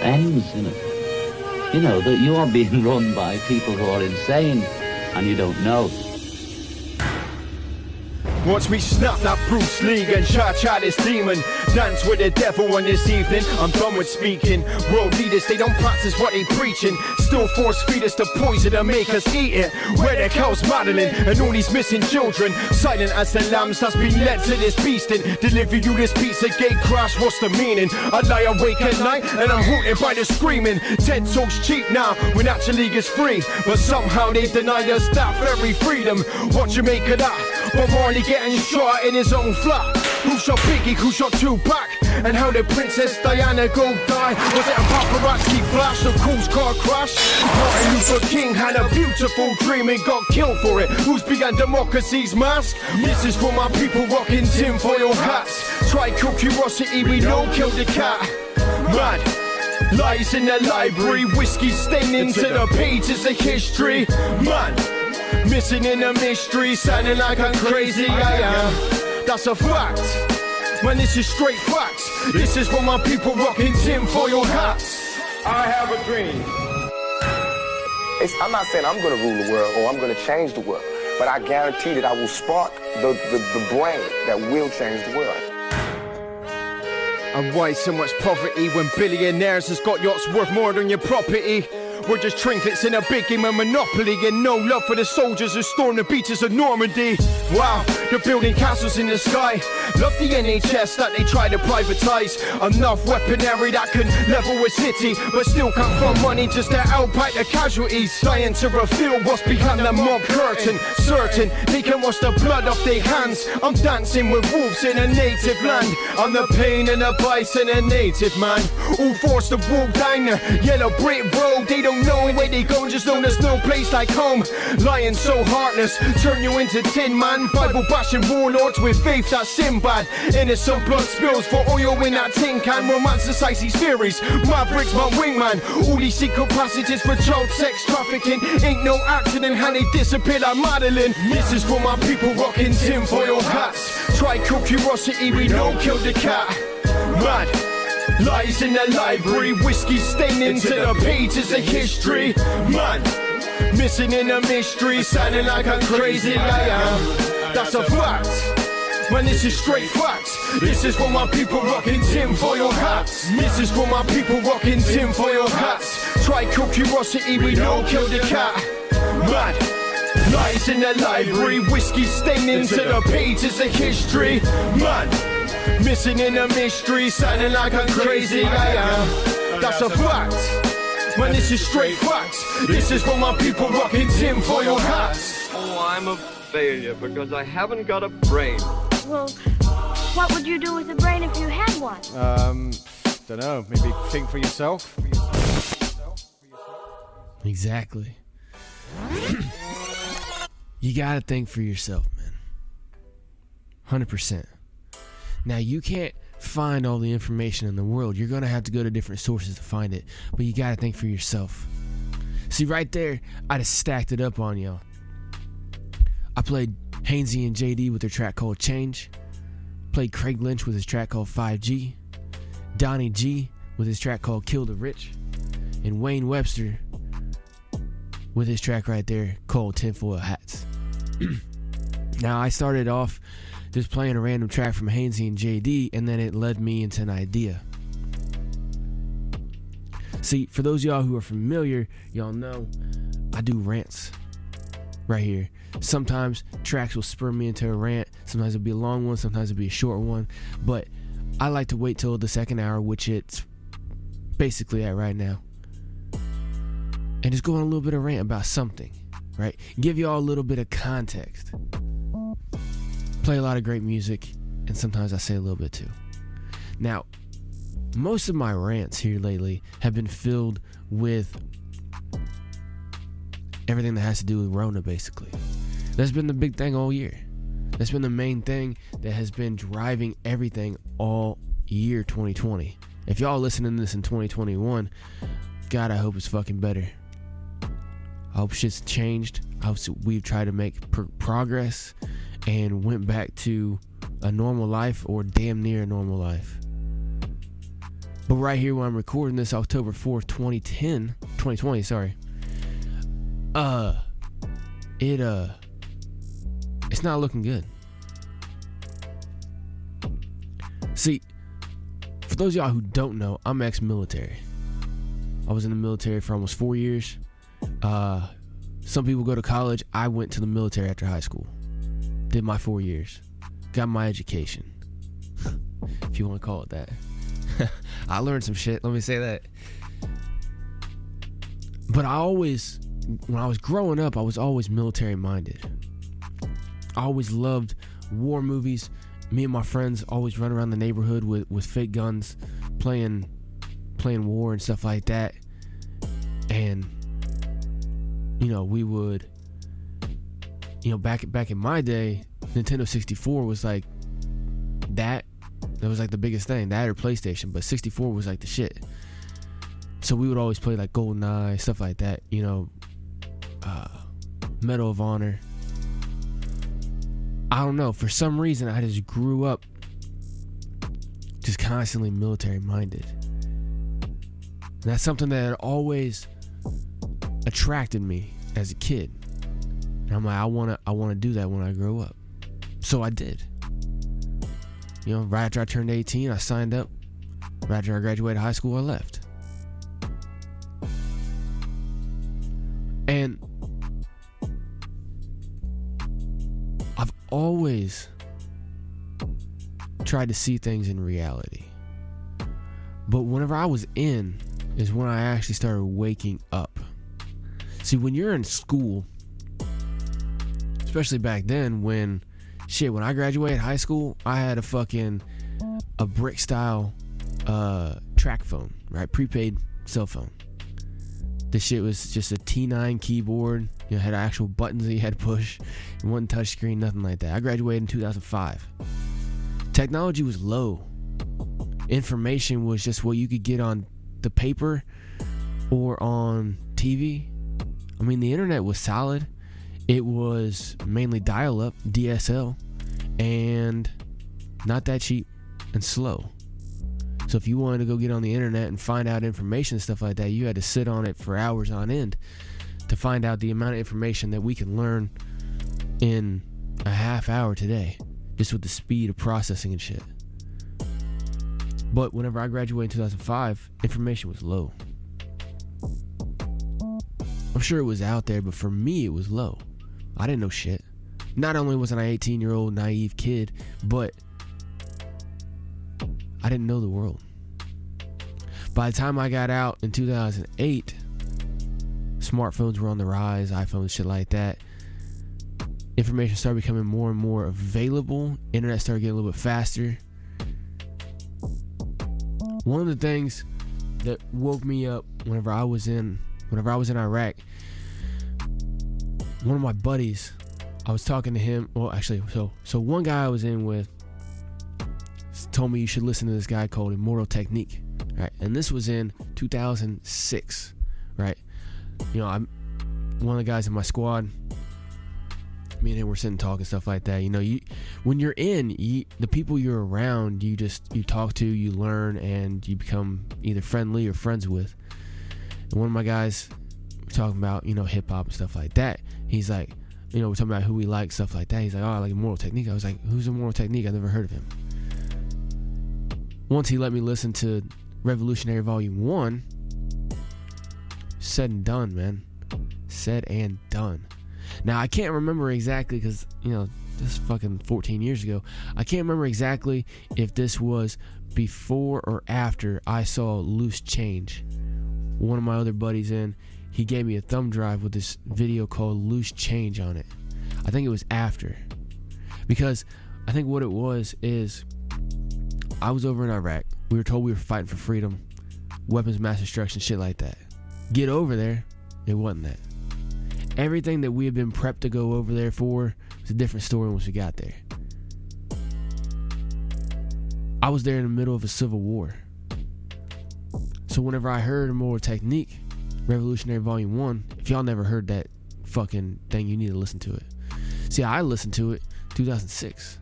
ends, you know. You know, that you are being run by people who are insane and you don't know. Watch me snap that Bruce Lee and cha-cha this demon. Dance with the devil on this evening. I'm done with speaking. World leaders, they don't practice what they preaching. Still force feed us the poison and make us eat it. Where the cows Madeline and all these missing children. Silent as the lambs that's been led to this beasting. Deliver you this piece of gate crash, what's the meaning? I lie awake at night and I'm haunted by the screaming. TED Talk's cheap now when actually it's free. But somehow they deny us that very freedom. What you make of that? But Marley getting shot in his own flat. Who shot Biggie, who shot Tupac? And how did Princess Diana go die? Was it a paparazzi flash, a cruise car crash? Martin Luther King had a beautiful dream and got killed for it. Who's behind democracy's mask? This is for my people rocking tinfoil hats. Try kill curiosity, we know kill the cat. Man, lies in the library, whiskey staining to the pages of history. Man, missing in a mystery, sounding like I'm crazy, I am. That's a fact. Man, this is straight facts. This is for my people rocking tinfoil hats. I have a dream. I'm not saying I'm gonna rule the world or I'm gonna change the world, but I guarantee that I will spark the brain that will change the world. And why so much poverty when billionaires has got yachts worth more than your property? We're just trinkets in a big game of Monopoly, and no love for the soldiers who stormed the beaches of Normandy. Wow, they're building castles in the sky. Love the NHS that they try to privatize. Enough weaponry that can level a city, but still can't fund money just to outbite the casualties. Trying to reveal what's behind the mob curtain. Certain they can wash the blood off their hands. I'm dancing with wolves in a native land. I'm the pain and the bison, a native man. All forced to walk down the yellow brick road. They don't know where they go, just know there's no place like home. Lying so heartless, turn you into tin man. Bible bashing warlords with faith that's Sinbad. Innocent blood spills for oil in that tin can. Romanticize these theories, Mavericks my wingman. All these secret passages for child sex trafficking. Ain't no accident how they disappeared like Madeline. This is for my people rocking tinfoil hats. Try kill curiosity, we don't kill the cat. Mad lies in the library, whiskey staining to the pages of history. Man, missing in a mystery, sounding like a crazy liar. That's a fact. Man, this is straight facts. This is for my people rocking tinfoil hats. This is for my people rocking tinfoil hats. Try kill curiosity, we don't kill the cat. Man, lies in the library, whiskey staining to the pages of history. Man, missing in a mystery, sounding like a crazy liar. That's a fact. Man, this is straight facts. This is for my people rocking tinfoil hats. Oh, I'm a failure because I haven't got a brain. Well, what would you do with a brain if you had one? Don't know. Maybe think for yourself. Exactly. You gotta think for yourself, man. 100%. Now, you can't find all the information in the world. You're gonna have to go to different sources to find it, but you gotta think for yourself. See, right there, I just stacked it up on y'all. I played Haynesy and JD with their track called Change. Played Craig Lynch with his track called 5G. Donny G with his track called Kill the Rich. And Wayne Webster with his track right there called Tinfoil Hats. Now, I started off just playing a random track from Haynesy and JD, and then it led me into an idea. See, for those of y'all who are familiar, y'all know I do rants right here. Sometimes tracks will spur me into a rant. Sometimes it'll be a long one, sometimes it'll be a short one. But I like to wait till the second hour, which it's basically at right now, and just go on a little bit of rant about something, right? Give y'all a little bit of context. Play a lot of great music, and sometimes I say a little bit too. Now, most of my rants here lately have been filled with everything that has to do with Rona, basically. That's been the big thing all year. That's been the main thing that has been driving everything all year 2020. If y'all listening to this in 2021, God, I hope it's fucking better. I hope shit's changed. I hope we've tried to make progress and went back to a normal life or damn near a normal life. But right here when I'm recording this, October 4th, 2020, sorry. It's not looking good. See, for those of y'all who don't know, I'm ex-military. I was in the military for almost 4 years. Some people go to college. I went to the military after high school. Did my 4 years. Got my education. If you want to call it that. I learned some shit, let me say that. But when I was growing up, I was always military minded. I always loved war movies. Me and my friends always run around the neighborhood with fake guns, playing war and stuff like that. And we would, back in my day, Nintendo 64 was like that. That was like the biggest thing, that or PlayStation, but 64 was like the shit. So we would always play like GoldenEye, stuff like that, Medal of Honor. I don't know, for some reason I just grew up just constantly military minded. And that's something that had always attracted me as a kid. And I'm like, I wanna do that when I grow up. So I did. Right after I turned 18, I signed up. Right after I graduated high school, I left. always tried to see things in reality. But whenever I was in is when I actually started waking up. See, when you're in school, especially back then when I graduated high school, I had a brick style track phone, right? Prepaid cell phone. This shit was just a T9 keyboard. You know, had actual buttons that you had to push. It wasn't touch screen, nothing like that. I graduated in 2005. Technology was low. Information was just what you could get on the paper or on TV. I mean, the internet was solid. It was mainly dial-up, DSL, and not that cheap and slow. So if you wanted to go get on the internet and find out information and stuff like that, you had to sit on it for hours on end to find out the amount of information that we can learn in a half hour today, just with the speed of processing and shit. But whenever I graduated in 2005, information was low. I'm sure it was out there, but for me, it was low. I didn't know shit. Not only was I an 18-year-old naive kid, but I didn't know the world. By the time I got out in 2008, smartphones were on the rise, iPhones, shit like that. Information started becoming more and more available. Internet started getting a little bit faster. One of the things that woke me up whenever I was in Iraq, one of my buddies, I was talking to him. Well, actually, so one guy I was in with told me you should listen to this guy called Immortal Technique, right? And this was in 2006, right? You know, I'm one of the guys in my squad. Me and him were sitting talking, stuff like that. You know, when you're in, the people you're around, you talk to, you learn, and you become either friendly or friends with. And one of my guys, we're talking about, you know, hip hop and stuff like that. He's like, you know, we're talking about who we like, stuff like that. He's like, oh, I like Immortal Technique. I was like, who's Immortal Technique? I've never heard of him. Once he let me listen to Revolutionary Volume 1, said and done, man. Said and done. Now, I can't remember exactly because, you know, this is fucking 14 years ago. I can't remember exactly if this was before or after I saw Loose Change. One of my other buddies he gave me a thumb drive with this video called Loose Change on it. I think it was after. Because I think what it was is I was over in Iraq. We were told we were fighting for freedom, weapons of mass destruction, shit like that. Get over there, it wasn't that. Everything that we had been prepped to go over there for was a different story once we got there. I was there in the middle of a civil war. So whenever I heard Immortal Technique, Revolutionary Volume 1, if y'all never heard that fucking thing, you need to listen to it. See, I listened to it 2006,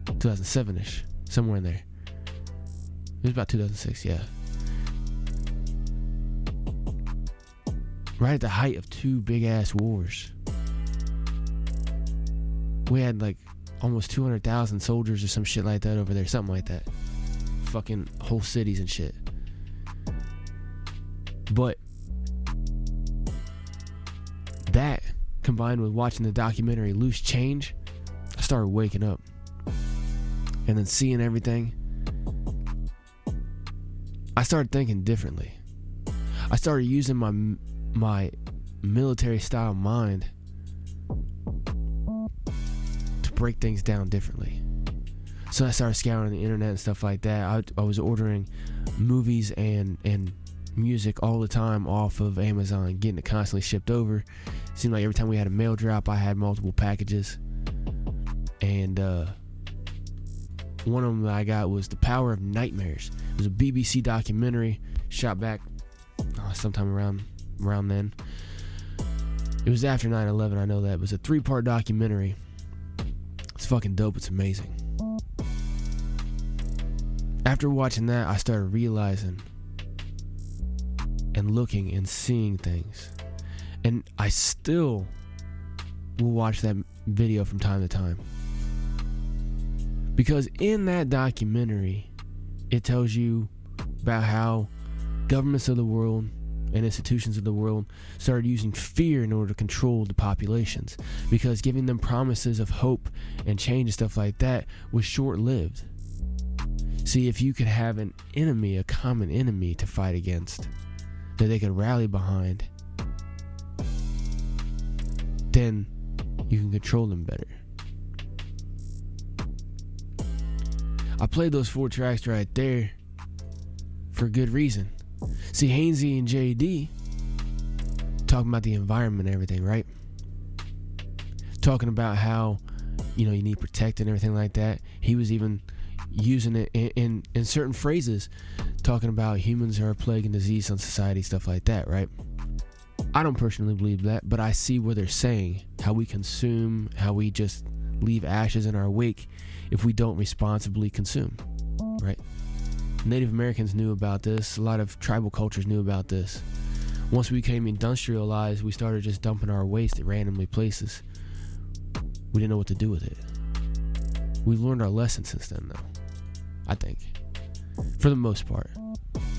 2007-ish, somewhere in there. It was about 2006, yeah. Right at the height of two big-ass wars. We had like almost 200,000 soldiers or some shit like that over there. Something like that. Fucking whole cities and shit. But that, combined with watching the documentary Loose Change, I started waking up. And then seeing everything, I started thinking differently. I started using my military style mind to break things down differently. So I started scouring the internet and stuff like that. I was ordering movies and music all the time off of Amazon, getting it constantly shipped over. It seemed like every time we had a mail drop, I had multiple packages. And one of them that I got was The Power of Nightmares. It was a BBC documentary shot back sometime around then. It was after 9/11, I know that. It was a 3-part documentary. It's fucking dope. It's amazing. After watching that, I started realizing and looking and seeing things. And I still will watch that video from time to time. Because in that documentary, it tells you about how governments of the world and institutions of the world started using fear in order to control the populations, because giving them promises of hope and change and stuff like that was short-lived. See, if you could have an enemy, a common enemy to fight against, that they could rally behind, then you can control them better. I played those 4 tracks right there for a good reason. See, Haynesy and JD talking about the environment and everything, right? Talking about how, you need protect and everything like that. He was even using it in certain phrases, talking about humans are a plague and disease on society, stuff like that, right? I don't personally believe that, but I see what they're saying, how we consume, how we just leave ashes in our wake if we don't responsibly consume, right? Native Americans knew about this. A lot of tribal cultures knew about this. Once we became industrialized, we started just dumping our waste at randomly places. We didn't know what to do with it. We've learned our lesson since then, though, I think, for the most part.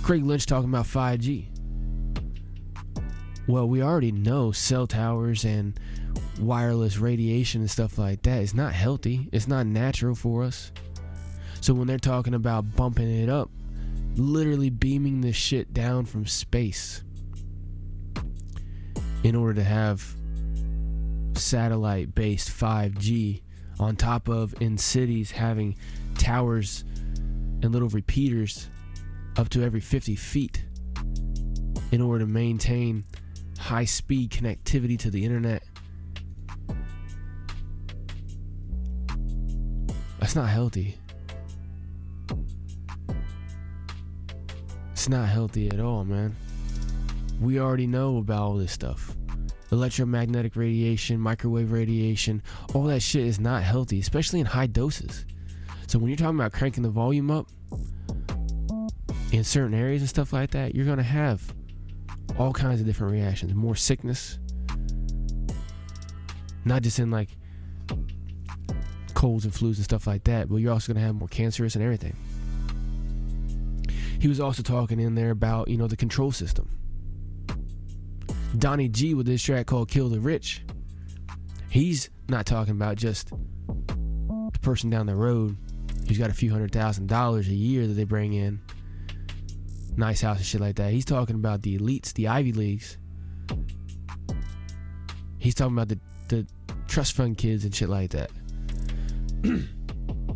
Craig Lynch talking about 5G. Well, we already know cell towers and wireless radiation and stuff like that is not healthy. It's not natural for us. So when they're talking about bumping it up, literally beaming this shit down from space in order to have satellite-based 5G on top of, in cities, having towers and little repeaters up to every 50 feet in order to maintain high-speed connectivity to the internet. That's not healthy. It's not healthy at all, man. We already know about all this stuff. Electromagnetic radiation, microwave radiation, all that shit is not healthy, especially in high doses. So when you're talking about cranking the volume up in certain areas and stuff like that, you're going to have all kinds of different reactions. More sickness. Not just in like colds and flus and stuff like that, but you're also going to have more cancerous and everything. He was also talking in there about, the control system. Donny G with this track called Kill the Rich. He's not talking about just the person down the road who's got a few $100,000 a year that they bring in, nice house and shit like that. He's talking about the elites, the Ivy Leagues. He's talking about the trust fund kids and shit like that.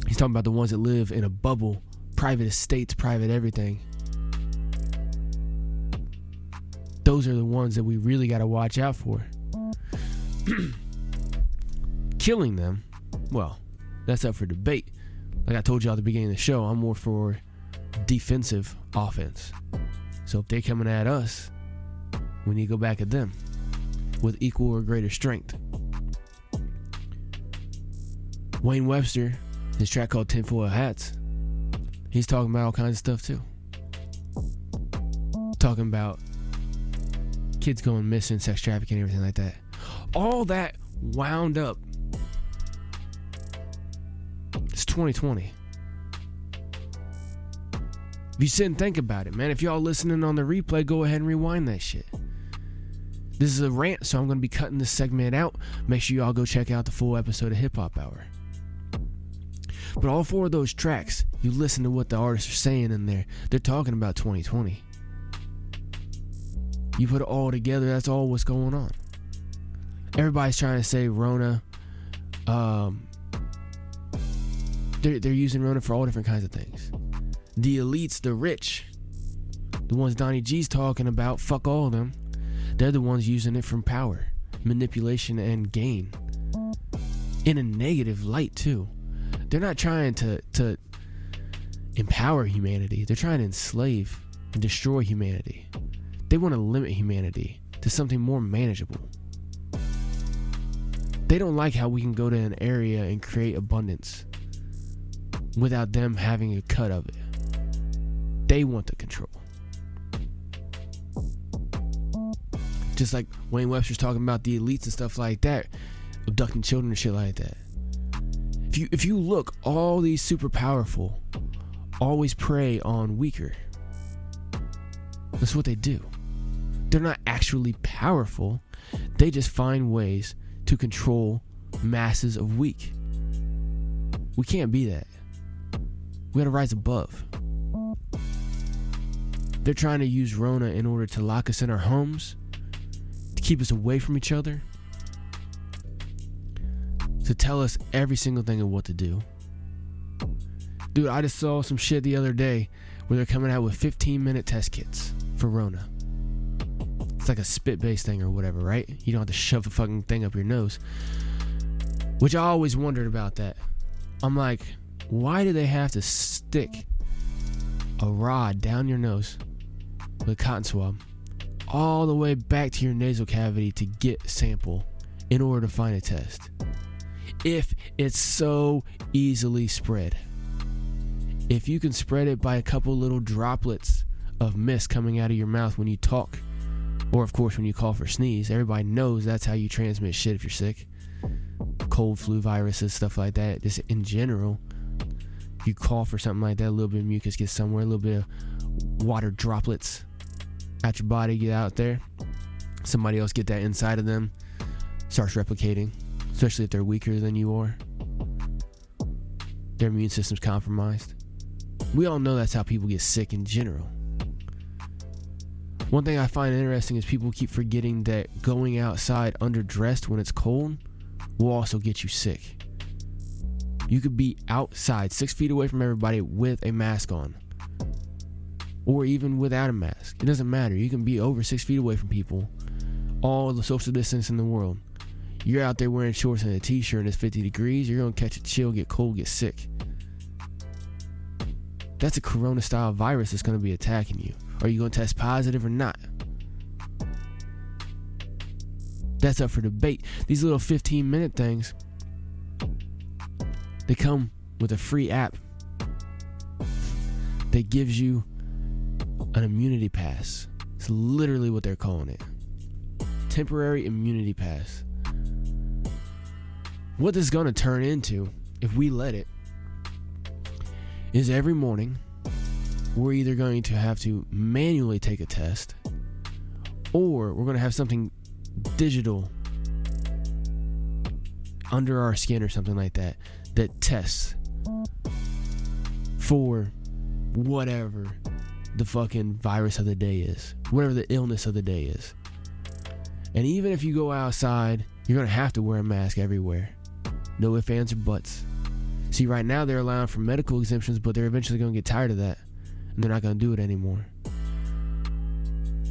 He's talking about the ones that live in a bubble, private estates, private everything. Those are the ones that we really got to watch out for. Killing them, well, that's up for debate. Like I told you at the beginning of the show, I'm more for defensive offense. So if they're coming at us, we need to go back at them with equal or greater strength. Wayne Webster, his track called Tinfoil Hats, he's talking about all kinds of stuff too. Talking about kids going missing, sex trafficking, everything like that. All that wound up. It's 2020. If you sit and think about it, man, if y'all listening on the replay, go ahead and rewind that shit. This is a rant, so I'm going to be cutting this segment out. Make sure y'all go check out the full episode of HipHop Hour. But all 4 of those tracks, you listen to what the artists are saying in there. They're talking about 2020. You put it all together, that's all what's going on. Everybody's trying to say Rona. They're using Rona for all different kinds of things. The elites, the rich, the ones Donny G's talking about, fuck all of them. They're the ones using it from power, manipulation, and gain. In a negative light, too. They're not trying to empower humanity. They're trying to enslave and destroy humanity. They want to limit humanity to something more manageable. They don't like how we can go to an area and create abundance without them having a cut of it. They want the control. Just like Wayne Webster's talking about the elites and stuff like that, abducting children and shit like that. If you look, all these super powerful always prey on weaker. That's what they do. They're not actually powerful. They just find ways to control masses of weak. We can't be that. We gotta rise above. They're trying to use Rona in order to lock us in our homes, to keep us away from each other, to tell us every single thing of what to do. Dude, I just saw some shit the other day where they're coming out with 15-minute test kits for Rona. It's like a spit-based thing or whatever, right? You don't have to shove a fucking thing up your nose. Which I always wondered about that. I'm like, why do they have to stick a rod down your nose with a cotton swab all the way back to your nasal cavity to get a sample in order to find a test? If it's so easily spread. If you can spread it by a couple little droplets of mist coming out of your mouth when you talk, or of course when you cough or sneeze, everybody knows that's how you transmit shit if you're sick. Cold, flu, viruses, stuff like that. Just in general, you cough or something like that, a little bit of mucus gets somewhere, a little bit of water droplets at your body get out there. Somebody else get that inside of them, starts replicating, especially if they're weaker than you are. Their immune system's compromised. We all know that's how people get sick in general. One thing I find interesting is people keep forgetting that going outside underdressed when it's cold will also get you sick. You could be outside 6 feet away from everybody with a mask on, or even without a mask. It doesn't matter. You can be over 6 feet away from people, all the social distance in the world. You're out there wearing shorts and a t-shirt and it's 50 degrees, you're going to catch a chill, get cold, get sick. That's a corona style virus that's going to be attacking you. Are you going to test positive or not? That's up for debate. These little 15-minute things, they come with a free app that gives you an immunity pass. It's literally what they're calling it. Temporary immunity pass. What this is going to turn into, if we let it, is every morning we're either going to have to manually take a test, or we're going to have something digital under our skin or something like that that tests for whatever the fucking virus of the day is, whatever the illness of the day is. And even if you go outside, you're going to have to wear a mask everywhere. No ifs, ands, or buts. See, right now they're allowing for medical exemptions, but they're eventually going to get tired of that, and they're not going to do it anymore.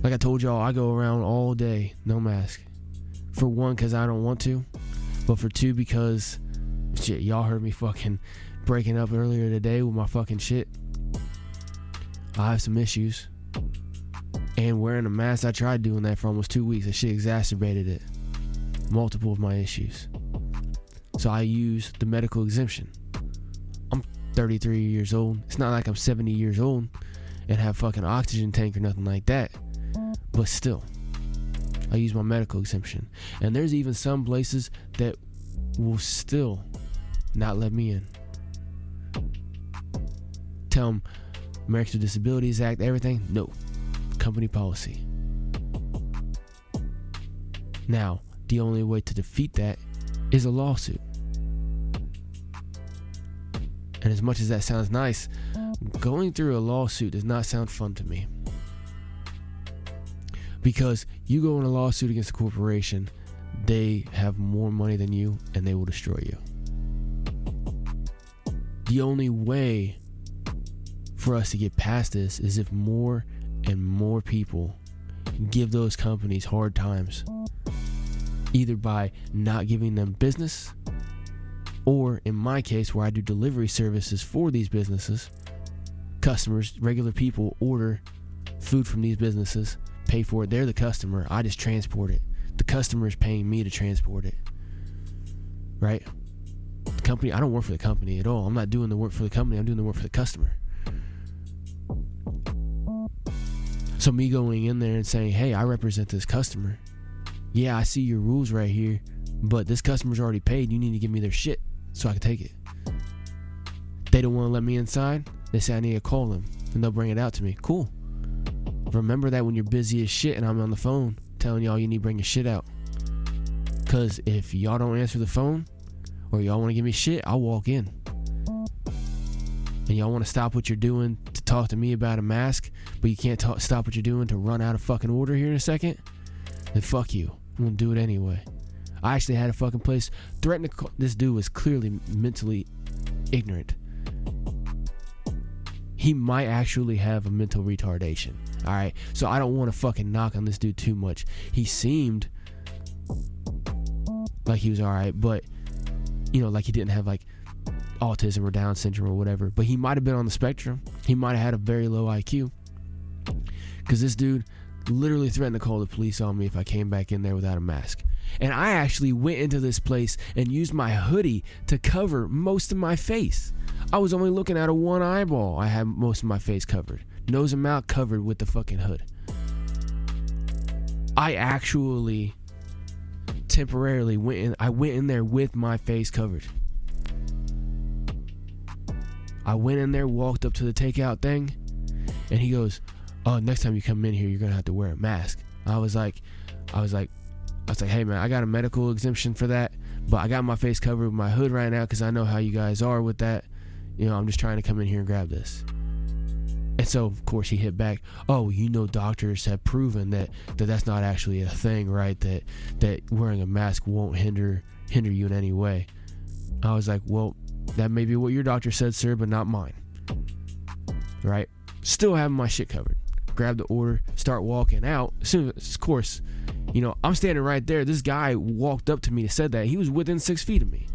Like I told y'all, I go around all day, no mask. For one, because I don't want to, but for two, because, shit, y'all heard me fucking breaking up earlier today with my fucking shit. I have some issues. And wearing a mask, I tried doing that for almost 2 weeks. That shit exacerbated it. Multiple of my issues. So I use the medical exemption. I'm 33 years old. It's not like I'm 70 years old and have fucking oxygen tank or nothing like that. But still, I use my medical exemption. And there's even some places that will still not let me in. Tell them Americans with Disabilities Act, everything. No. Company policy. Now, the only way to defeat that is a lawsuit. And as much as that sounds nice, going through a lawsuit does not sound fun to me. Because you go in a lawsuit against a corporation, they have more money than you and they will destroy you. The only way for us to get past this is if more and more people give those companies hard times, either by not giving them business, or in my case where I do delivery services for these businesses, customers, regular people order food from these businesses, pay for it, they're the customer, I just transport it. The customer is paying me to transport it, right? The company, I don't work for the company at all. I'm not doing the work for the company, I'm doing the work for the customer. So me going in there and saying, hey, I represent this customer. Yeah, I see your rules right here, but this customer's already paid. You need to give me their shit so I can take it. They don't want to let me inside. They say I need to call them and they'll bring it out to me. Cool. remember that when you're busy as shit and I'm on the phone telling y'all you need to bring your shit out. Because if y'all don't answer the phone or y'all want to give me shit, I'll walk in. And y'all want to stop what you're doing to talk to me about a mask, but you can't stop what you're doing to run out of fucking order here in a second, then fuck you. I'm going to do it anyway. I actually had a fucking place threaten to call. This dude was clearly mentally ignorant. He might actually have a mental retardation. Alright, so I don't want to fucking knock on this dude too much. He seemed like he was alright, but you know, like he didn't have like autism or Down syndrome or whatever, but he might have been on the spectrum. He might have had a very low IQ, because this dude literally threatened to call the police on me if I came back in there without a mask. And I actually went into this place and used my hoodie to cover most of my face. I was only looking at one eyeball. I had most of my face covered, nose and mouth covered with the fucking hood. I actually temporarily went in there with my face covered. I went in there, walked up to the takeout thing, and he goes, "Oh, next time you come in here, you're gonna have to wear a mask." I was like, "Hey man, I got a medical exemption for that, but I got my face covered with my hood right now because I know how you guys are with that. You know, I'm just trying to come in here and grab this." And so, of course, he hit back, "Oh, you know, doctors have proven that that's not actually a thing, right? That wearing a mask won't hinder you in any way." I was like, "Well, that may be what your doctor said, sir, but not mine." Right? Still having my shit covered. Grab the order, start walking out. As soon as, of course, you know, I'm standing right there. This guy walked up to me and said that. He was within 6 feet of me.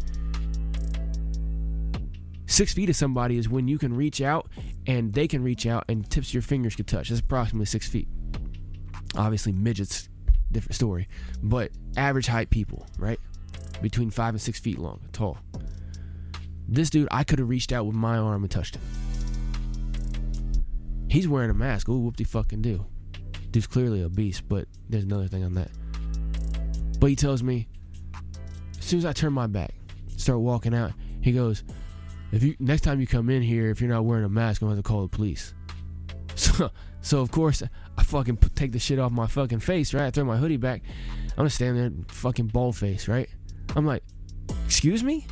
6 feet of somebody is when you can reach out and they can reach out and tips of your fingers could touch. That's approximately 6 feet. Obviously, midgets, different story. But average height people, right? Between 5 and 6 feet long, tall. This dude, I could have reached out with my arm and touched him. He's wearing a mask. Oh, whoop-de-fucking-do. Dude's clearly a beast, but there's another thing on that. But he tells me, as soon as I turn my back, start walking out, he goes, next time you come in here, if you're not wearing a mask, I'm going to have to call the police. So of course, I fucking take the shit off my fucking face, right? I throw my hoodie back. I'm just standing there, fucking bald face, right? I'm like, "Excuse me?"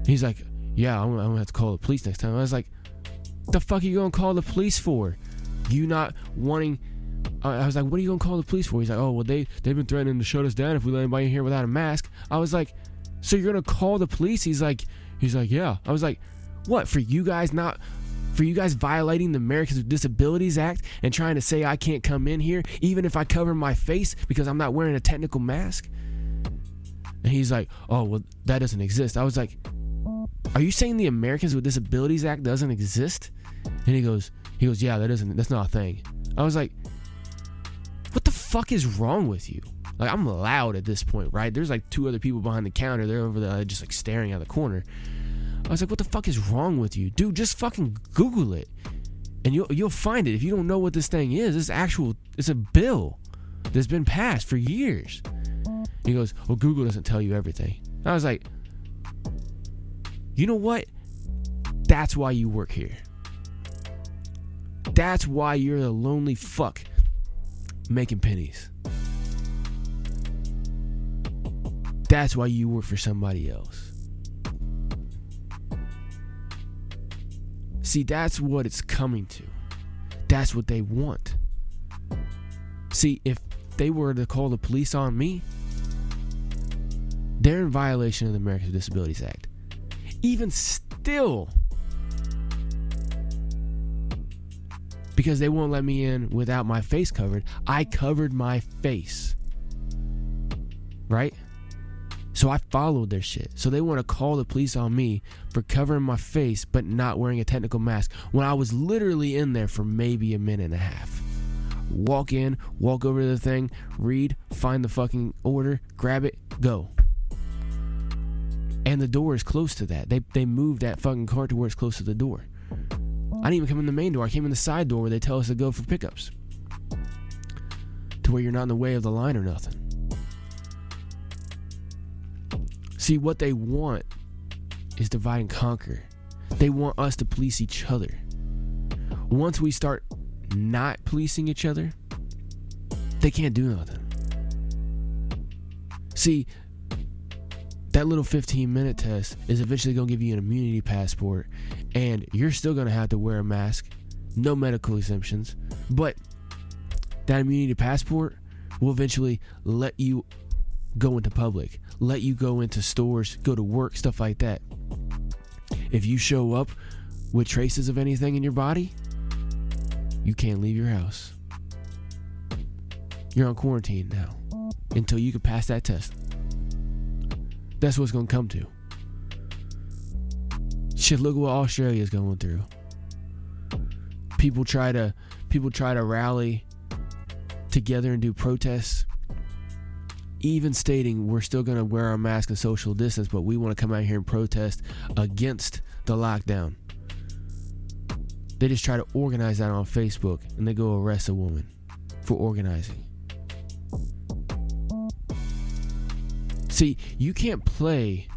He's like, "Yeah, I'm going to have to call the police next time." I was like, "The fuck are you going to call the police for? You not wanting..." I was like, "What are you going to call the police for?" He's like, "Oh, well, they've been threatening to shut us down if we let anybody in here without a mask." I was like, "So you're going to call the police?" He's like, "Yeah." I was like, "What, for you guys violating the Americans with Disabilities Act and trying to say I can't come in here even if I cover my face because I'm not wearing a technical mask?" And he's like, "Oh, well, that doesn't exist." I was like, "Are you saying the Americans with Disabilities Act doesn't exist?" And he goes, "Yeah, that's not a thing." I was like, "What the fuck is wrong with you?" Like, I'm loud at this point, right? There's like 2 other people behind the counter. They're over there just like staring at the corner. I was like, "What the fuck is wrong with you? Dude, just fucking Google it. And you'll find it. If you don't know what this thing is, it's a bill that's been passed for years." He goes, "Well, Google doesn't tell you everything." I was like, "You know what? That's why you work here. That's why you're the lonely fuck making pennies. That's why you work for somebody else." See, that's what it's coming to. That's what they want. See, if they were to call the police on me, they're in violation of the Americans with Disabilities Act. Even still, because they won't let me in without my face covered. I covered my face, right? So I followed their shit. So they want to call the police on me for covering my face but not wearing a technical mask when I was literally in there for maybe a minute and a half. Walk in, walk over to the thing, read, find the fucking order, grab it, go. And the door is close to that. They moved that fucking cart to where it's close to the door. I didn't even come in the main door. I came in the side door where they tell us to go for pickups. To where you're not in the way of the line or nothing. See, what they want is divide and conquer. They want us to police each other. Once we start not policing each other, they can't do nothing. See, that little 15-minute test is eventually going to give you an immunity passport, and you're still going to have to wear a mask, no medical exemptions, but that immunity passport will eventually let you go into public, let you go into stores, go to work, stuff like that. If you show up with traces of anything in your body, you can't leave your house. You're on quarantine now until you can pass that test. That's what it's going to come to. Shit, look what Australia's going through. People try to rally together and do protests, even stating we're still going to wear our mask and social distance, but we want to come out here and protest against the lockdown. They just try to organize that on Facebook, and they go arrest a woman for organizing. See, you can't play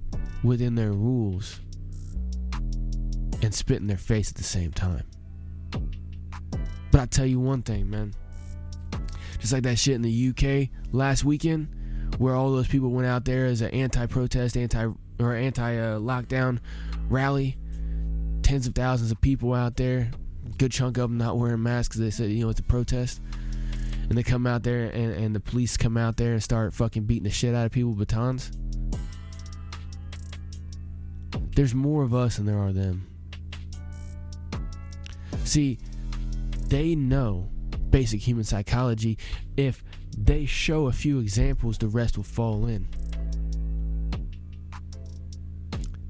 within their rules and spit in their face at the same time. But I'll tell you one thing, man. Just like that shit in the UK last weekend, where all those people went out there as an anti-protest, anti-lockdown rally. Tens of thousands of people out there. Good chunk of them not wearing masks because they said, it's a protest. And they come out there and the police come out there and start fucking beating the shit out of people with batons. There's more of us than there are them. See, they know basic human psychology. If they show a few examples, the rest will fall in.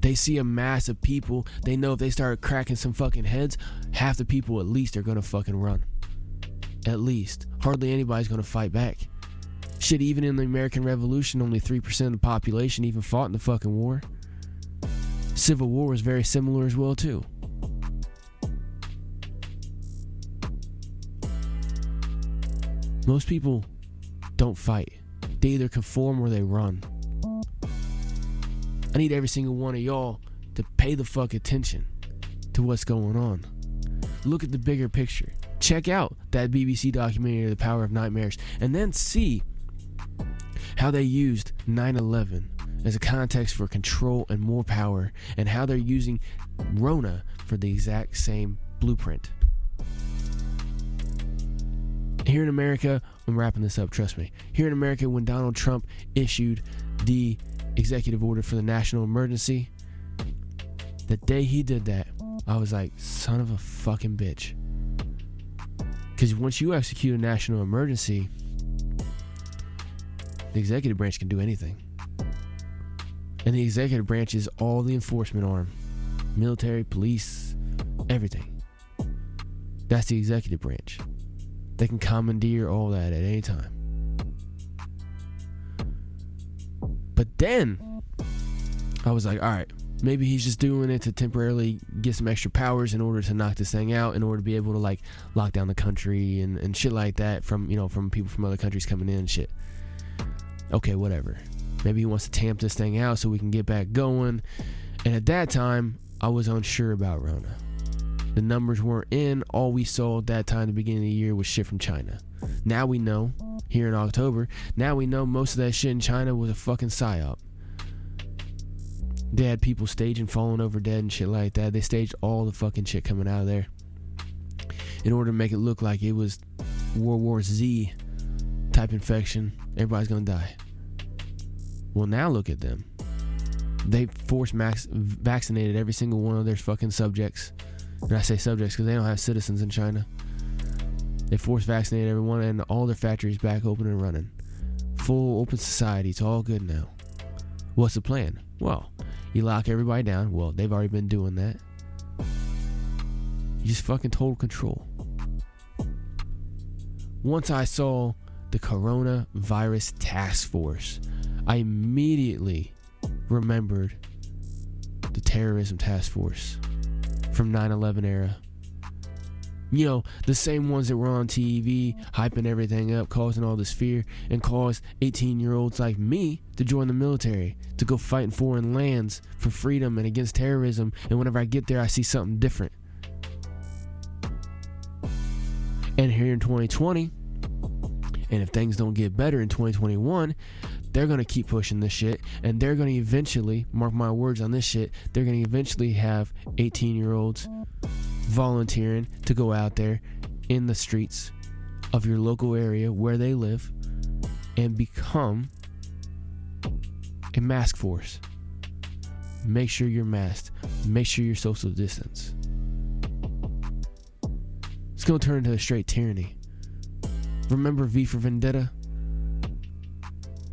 They see a mass of people. They know if they start cracking some fucking heads, half the people at least are gonna fucking run. At least. Hardly anybody's gonna fight back. Shit, even in the American Revolution, only 3% of the population even fought in the fucking war. Civil War was very similar as well, too. Most people don't fight. They either conform or they run. I need every single one of y'all to pay the fuck attention to what's going on. Look at the bigger picture. Check out that BBC documentary, The Power of Nightmares, and then see how they used 9/11 as a context for control and more power, and how they're using Rona for the exact same blueprint. Here in America, I'm wrapping this up, trust me. Here in America, when Donald Trump issued the executive order for the national emergency, the day he did that, I was like, son of a fucking bitch. Because once you execute a national emergency, the executive branch can do anything. And the executive branch is all the enforcement arm. Military, police, everything. That's the executive branch. They can commandeer all that at any time. But then, I was like, alright, maybe he's just doing it to temporarily get some extra powers in order to knock this thing out, in order to be able to like lock down the country and shit like that from people from other countries coming in and shit. Okay, whatever. Maybe he wants to tamp this thing out so we can get back going. And at that time, I was unsure about Rona. The numbers weren't in. All we saw at that time, the beginning of the year, was shit from China. Now we know, here in October, now we know most of that shit in China was a fucking psyop. They had people staging falling over dead and shit like that. They staged all the fucking shit coming out of there in order to make it look like it was World War Z type infection. Everybody's gonna die. Well, now look at them. They forced vaccinated every single one of their fucking subjects. And I say subjects because they don't have citizens in China. They forced vaccinated everyone, and all their factories back open and running. Full open society. It's all good now. What's the plan? Well, you lock everybody down. Well, they've already been doing that. You just fucking total control. Once I saw the Coronavirus Task Force, I immediately remembered the Terrorism Task Force from 9/11 era. The same ones that were on TV, hyping everything up, causing all this fear, and caused 18-year-olds like me to join the military, to go fight in foreign lands for freedom and against terrorism, and whenever I get there, I see something different. And here in 2020, and if things don't get better in 2021, they're going to keep pushing this shit, and they're going to eventually, mark my words on this shit, they're going to eventually have 18-year-olds volunteering to go out there in the streets of your local area where they live and become a mask force. Make sure you're masked. Make sure you're social distance. It's going to turn into a straight tyranny. Remember V for Vendetta?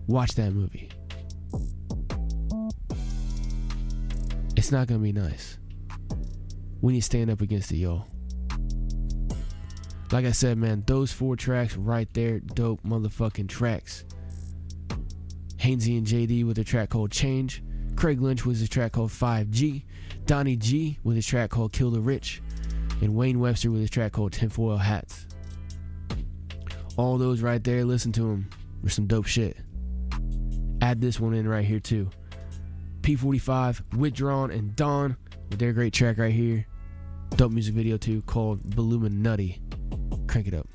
Watch that movie. It's not going to be nice. We need to stand up against it, y'all. Like I said, man, those 4 tracks right there, dope motherfucking tracks. Haynesy and JD with a track called Change. Craig Lynch with his track called 5G. Donny G with his track called Kill the Rich. And Wayne Webster with his track called Tinfoil Hats. All those right there, listen to them. There's some dope shit. Add this one in right here too. P45, Withdrawn, and Dawn with their great track right here. Dope music video too called Billuminutty. Crank it up.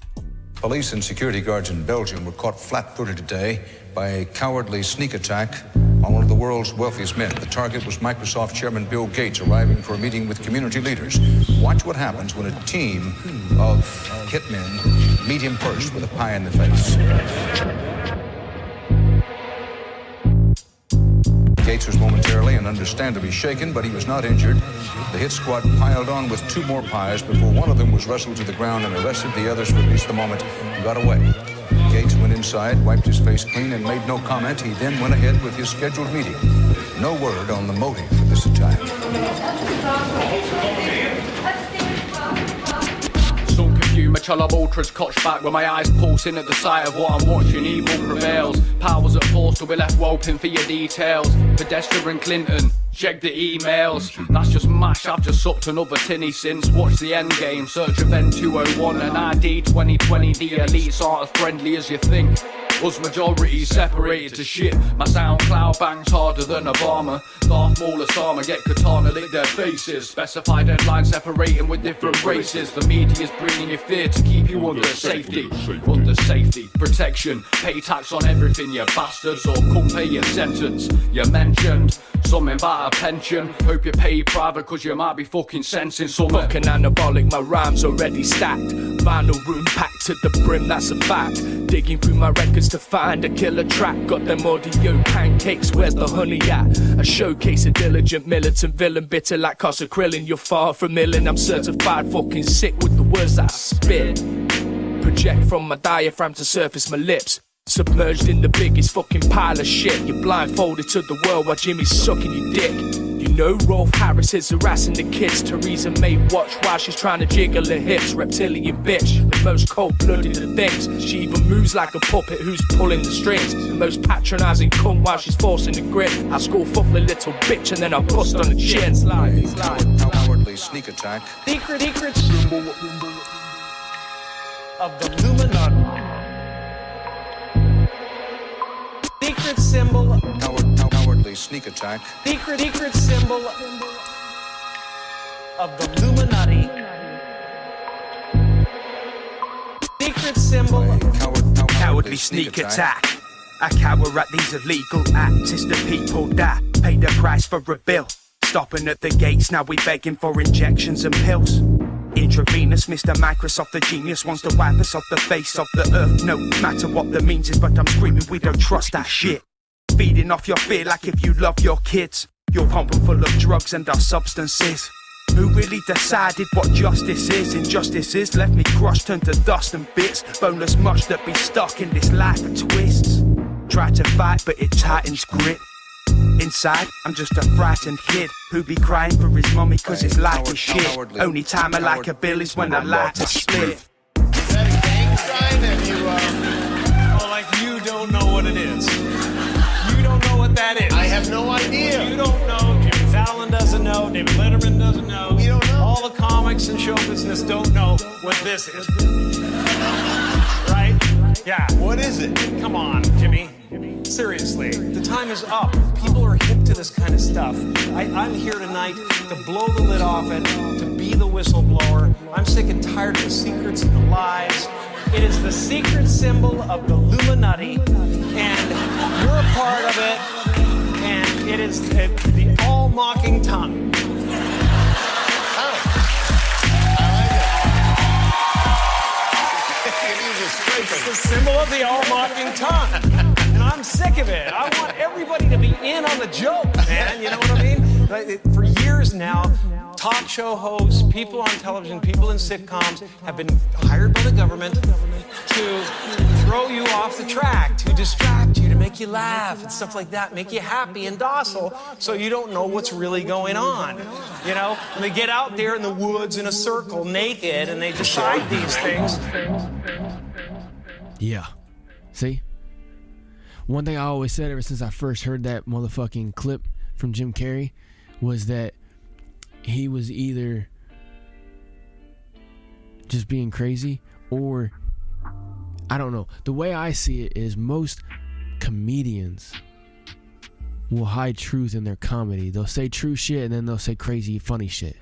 Police and security guards in Belgium were caught flat-footed today by a cowardly sneak attack on one of the world's wealthiest men. The target was Microsoft Chairman Bill Gates arriving for a meeting with community leaders. Watch what happens when a team of hitmen meet him first with a pie in the face. Gates was momentarily and understandably shaken, but he was not injured. The hit squad piled on with 2 more pies before one of them was wrestled to the ground and arrested. The others released the moment and got away. Gates went inside, wiped his face clean, and made no comment. He then went ahead with his scheduled meeting. No word on the motive for this attack. Some confume, a child of ultras cotch back with my eyes pulsing at the sight of what I'm watching. Evil prevails, powers at force to be left woping for your details. Podesta and Clinton, check the emails. That's just mash, I've just supped another tinny since. Watch the end game, search event 201 and ID 2020. The elites aren't as friendly as you think. Us majority separated to shit. My SoundCloud bangs harder than a bomber. Darth Maul Osama get katana lick their faces. Specify deadlines separating with different races. The media's bringing you fear to keep you under safety. Under safety, protection. Pay tax on everything, you bastards, or come pay your sentence. You mentioned something about a pension. Hope you pay private cause you might be fucking sensing something. Fucking anabolic, my rhymes already stacked. Vinyl room packed to the brim, that's a fact. Digging through my records to find a killer track. Got them audio pancakes, where's the honey at? A showcase a diligent militant villain. Bitter like Casa Krillin, you're far from millin'. I'm certified fucking sick with the words that I spit. Project from my diaphragm to surface my lips. Submerged in the biggest fucking pile of shit. You're blindfolded to the world while Jimmy's sucking your dick. You know Rolf Harris is harassing the kids. Theresa May watch while she's trying to jiggle her hips. Reptilian bitch, the most cold-blooded of things. She even moves like a puppet who's pulling the strings. The most patronising cunt while she's forcing the grip. I score fuck the little bitch and then I bust on the chin. Slide. Cowardly sneak attack. Secret symbol of the Illuminati. Secret symbol. Cowardly sneak attack. Secret symbol of the Illuminati. Secret symbol. Cowardly sneak attack. I cower at these illegal acts. It's the people that pay the price for a bill. Stopping at the gates, now we begging for injections and pills. Intravenous, Mr. Microsoft, the genius wants to wipe us off the face of the earth. No matter what the means is, but I'm screaming we don't trust that shit. Feeding off your fear like if you love your kids. You're pumping full of drugs and our substances. Who really decided what justice is? Injustice is left me crushed, turned to dust and bits. Boneless much that be stuck in this life of twists. Try to fight but it tightens grip. Inside, I'm just a frightened kid who be crying for his mummy cause his life is shit. Only time I like a bill is when I light a split. Is that a gang sign that you, like you don't know what it is? You don't know what that is. I have no idea. You don't know. Jimmy Fallon doesn't know. David Letterman doesn't know. We don't know. All the comics and show business don't know what this is. Right? Yeah. What is it? Come on, Jimmy. Seriously, the time is up. People are hip to this kind of stuff. I'm here tonight to blow the lid off it, to be the whistleblower. I'm sick and tired of the secrets and the lies. It is the secret symbol of the Billuminutty, and you're a part of it, and it is the all-mocking tongue. It's the symbol of the all-mocking tongue. And I'm sick of it. I want everybody to be in on the joke, man. You know what I mean? For years now, talk show hosts, people on television, people in sitcoms have been hired by the government to throw you off the track, to distract you, to make you laugh and stuff like that, make you happy and docile so you don't know what's really going on. You know? And they get out there in the woods in a circle naked and they decide these things. Yeah. See? One thing I always said ever since I first heard that motherfucking clip from Jim Carrey was that he was either just being crazy or, I don't know. The way I see it is most comedians will hide truth in their comedy. They'll say true shit and then they'll say crazy, funny shit.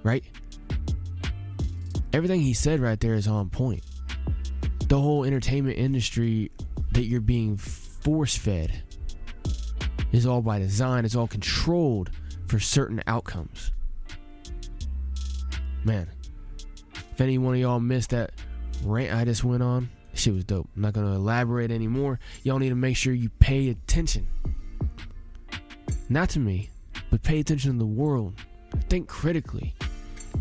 Right? Everything he said right there is on point. The whole entertainment industry that you're being force-fed is all by design. It's all controlled for certain outcomes. Man, if any one of y'all missed that rant I just went on, shit was dope. I'm not going to elaborate anymore. Y'all need to make sure you pay attention. Not to me, but pay attention to the world. Think critically.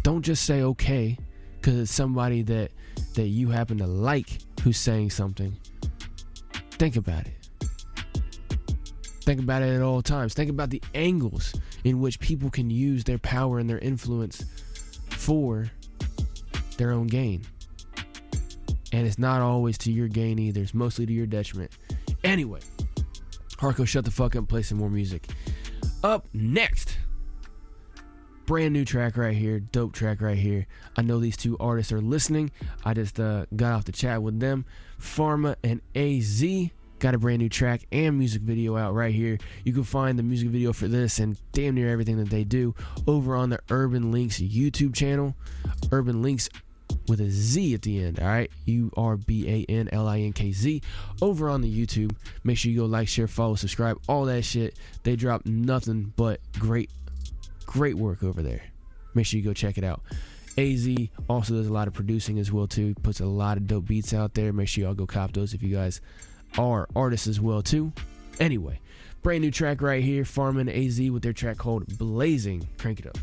Don't just say okay because it's somebody that you happen to like who's saying something. Think about it. Think about it at all times. Think about the angles in which people can use their power and their influence for their own gain. And it's not always to your gain either. It's mostly to your detriment. Anyway, Harkos, shut the fuck up and play some more music. Up next, brand new track right here, dope track right here. I know these two artists are listening. I just got off the chat with them. PharmA and A-zee got a brand new track and music video out right here. You can find the music video for this and damn near everything that they do over on the Urban Links YouTube channel. Urban Links with a Z at the end, all right? URBANLINKZ over on the YouTube. Make sure you go like, share, follow, subscribe, all that shit. They drop nothing but great work over there. Make sure you go check it out. A-zee also does a lot of producing as well too. Puts a lot of dope beats out there. Make sure y'all go cop those if you guys are artists as well too. Anyway, brand new track right here, PharmA and A-zee with their track called Blazing. Crank it up.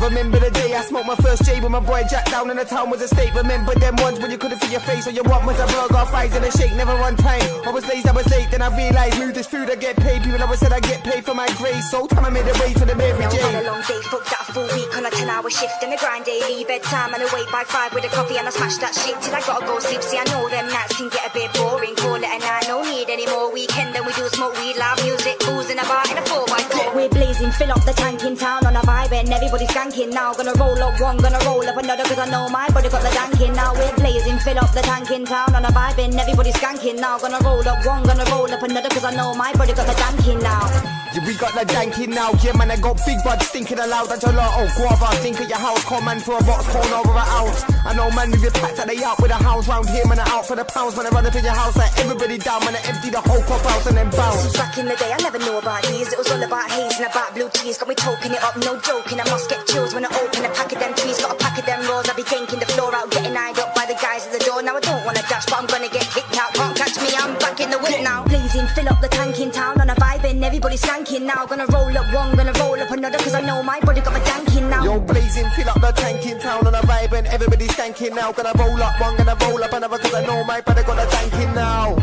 Remember the day I smoked my first J with my boy Jack down in the town was a state. Remember them ones when you couldn't see your face or your what was a blog off eyes in a shake, never on time. I was late, then I realized move this food, I get paid. People always said I get paid for my grace, so time I made a way to the Mary J. Had a long day, fucked that full week on a 10-hour shift and a grind daily bedtime and I wait by 5 with a coffee and I smash that shit till I gotta go sleep. See I know them nights can get a bit boring, call it a night, no need any more weekend. Then we do smoke weed, loud music, booze in a bar in a 4x4. We're blazing, fill up the tank in town on a vibe and everybody's skanking now. Gonna roll up one, gonna roll up another cause I know my body got the danking now. We're blazing, fill up the tank in town on a vibe and everybody's skanking now. Gonna roll up one, gonna roll up another cause I know my body got the danking now. Yeah, we got the danking now, yeah man, I got big buds stinking aloud. That's a lot of guava, think of your house, call man for a box, corn over an ounce. I know man with your packs that they out with a house round here, man, I out for the pounds. Man, I run up in your house like everybody down, man, I empty the whole cop house and then bounce. Since back in the day, I never knew about these. It was all about haze and about blue cheese. Got me toking it up, no joking. I must get chills when I open a pack of them trees. Got a pack of them rolls, I be yanking the floor out, getting eyed up by the guys at the door. Now I don't wanna dash, but I'm gonna get kicked out. Can't catch me, I'm back in the whip now. Blazing, fill up the tank in town on a vibe and everybody's skanking now. Gonna roll up one, gonna roll up another cause I know my body got my danking now. Yo, blazing, fill up the tank in town on a vibe and everybody's skanking now. Gonna roll up one, gonna roll up another cause I know my body got a danking now.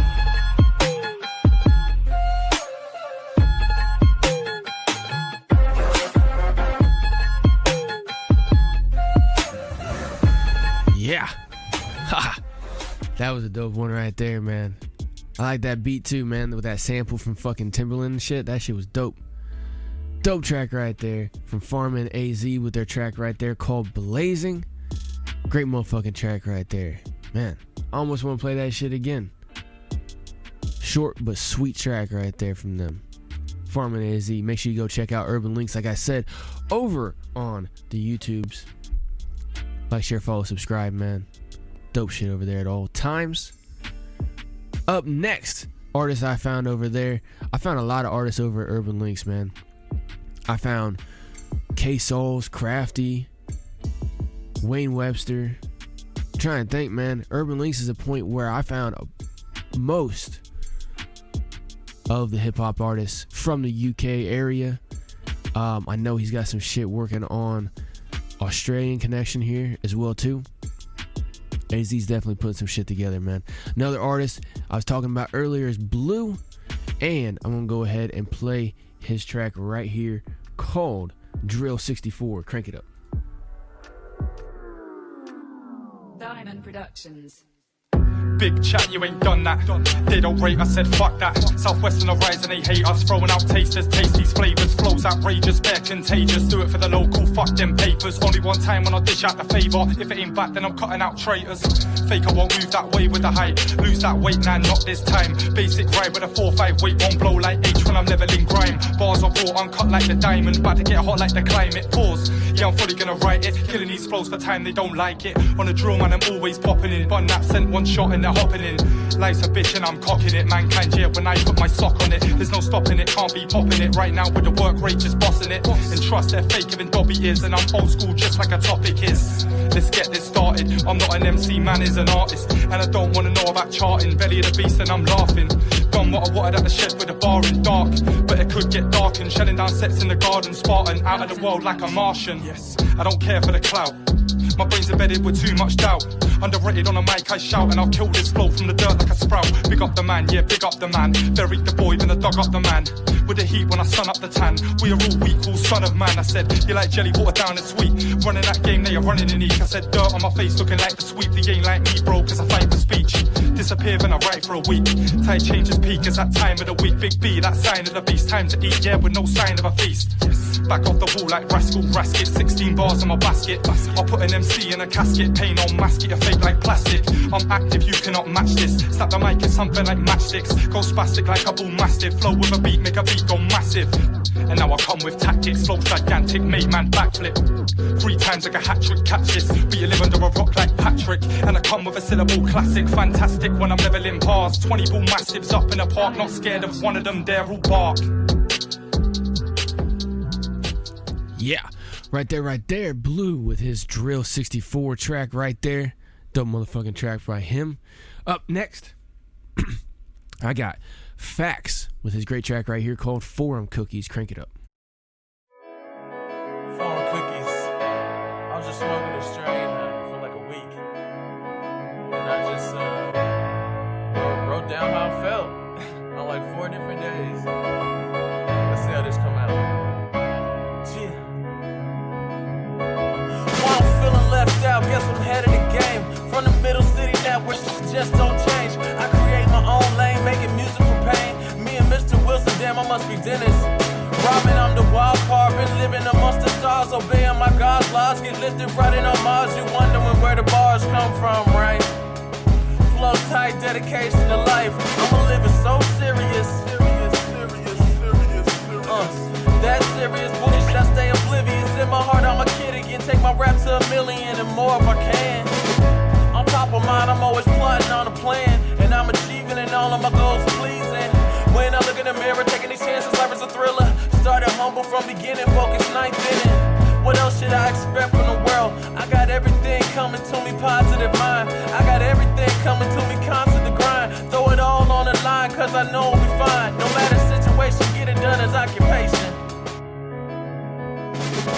Yeah. Ha. That was a dope one right there, man. I like that beat too, man, with that sample from fucking Timberland and shit. That shit was dope. Dope track right there from PharmA and A-zee with their track right there called Blazing. Great motherfucking track right there. Man, I almost want to play that shit again. Short but sweet track right there from them. PharmA and A-zee. Make sure you go check out Urban Links, like I said, over on the YouTubes. Like, share, follow, subscribe, man. Dope shit over there at all times. Up next, artists I found over there. I found a lot of artists over at Urban Links, man. I found K-Sauls, Krafty, Wayne Webster. I'm trying to think, man. Urban Links is a point where I found most of the hip-hop artists from the UK area. I know he's got some shit working on Australian connection here as well too. A-zee's definitely putting some shit together, man. Another artist I was talking about earlier is Bleu, and I'm gonna go ahead and play his track right here called Drill 64. Crank it up. Diamond Productions. Big chat, you ain't done that. They don't rate, I said fuck that. Southwestern are rising, they hate us. Throwing out tasters, taste these flavors. Flows outrageous, they're contagious. Do it for the local, fuck them papers. Only one time when I dish out the favour. If it ain't back, then I'm cutting out traitors. Faker won't move that way with the height. Lose that weight, nah, not this time. Basic ride with a 4-5 weight, won't blow like H when I'm leveling grime. Bars are raw, uncut like the diamond. About to get hot like the climate. Pause. Yeah, I'm fully gonna write it. Killing these flows for time, they don't like it. On a drill, man, I'm always popping in. Bun that sent one shot and they're hopping in. Life's a bitch and I'm cocking it. Mankind, yeah, when I put my sock on it. There's no stopping it, can't be popping it. Right now with the work rate, just bossing it. And trust they're fake even D.O.P.E is. And I'm old school just like a topic is. Let's get this started. I'm not an MC, man is an artist. And I don't wanna know about charting. Belly of the beast and I'm laughing. Done what I wanted at the shed with a bar in dark. But it could get dark and shelling down sets in the garden. Spartan, out of the world like a Martian. Yes, I don't care for the clout. My brain's embedded with too much doubt. Underrated on a mic, I shout, and I'll kill this flow from the dirt like a sprout. Big up the man, yeah, big up the man. Buried the boy, then I dug up the man. With the heat when I sun up the tan. We are all equal, son of man. I said, you like jelly, water down and sweet. Running that game, they are running in eek. I said, dirt on my face, looking like the sweep. They ain't like me, bro, cause I fight for speech. Disappear, then I write for a week. Tide changes peak, it's that time of the week. Big B, that sign of the beast. Time to eat, yeah, with no sign of a feast. Back off the wall like rascal, rasket. 16 bars in my basket. I'll put an MC in a casket. Paint on mask it, fake like plastic. I'm active, you cannot match this. Slap the mic, it's something like matchsticks. Go spastic like a bull mastiff. Flow with a beat, make a beat go massive. And now I come with tactics. Flow gigantic, make man backflip. 3 times like a hat-trick, catch this. But you live under a rock like Patrick. And I come with a syllable classic. Fantastic when I'm leveling past. 20 ball massives up in the park. Not scared of one of them, they're all bark. Yeah, right there, Bleu with his Drill 64 track right there. Dope motherfucking track by him. Up next, I got F.A.C.T.S with his great track right here called Forum Cookies. Crank it up. Forum Cookies. I was just smoking a strain for like a week. And I just wrote down how I felt on like 4 different days. Let's see how this come out. Yeah. While I'm feeling left out, guess I'm head of the game. From the middle city now, where shit just don't change. I create my own lane, making music from pain. Me and Mr. Wilson, damn, I must be Dennis. Robin, I'm the wild card, been living amongst the stars, obeying my God's laws. Get lifted right in on Mars, you wondering where the bars come from, right? Flow tight, dedication to life. I'ma live it so serious. That serious bullshit, I stay oblivious. In my heart, I'm a kid again. Take my rap to 1 million and more if I can. On top of mine, I'm always plotting on a plan. And I'm achieving and all of my goals pleasing. When I look in the mirror, taking these chances, life is a thriller. Started humble from beginning, focused 9th inning. What else should I expect from the world? I got everything coming to me, positive mind. I got everything coming to me, constant to grind. Throw it all on the line, cause I know we'll be fine. No matter situation, get it done as occupation.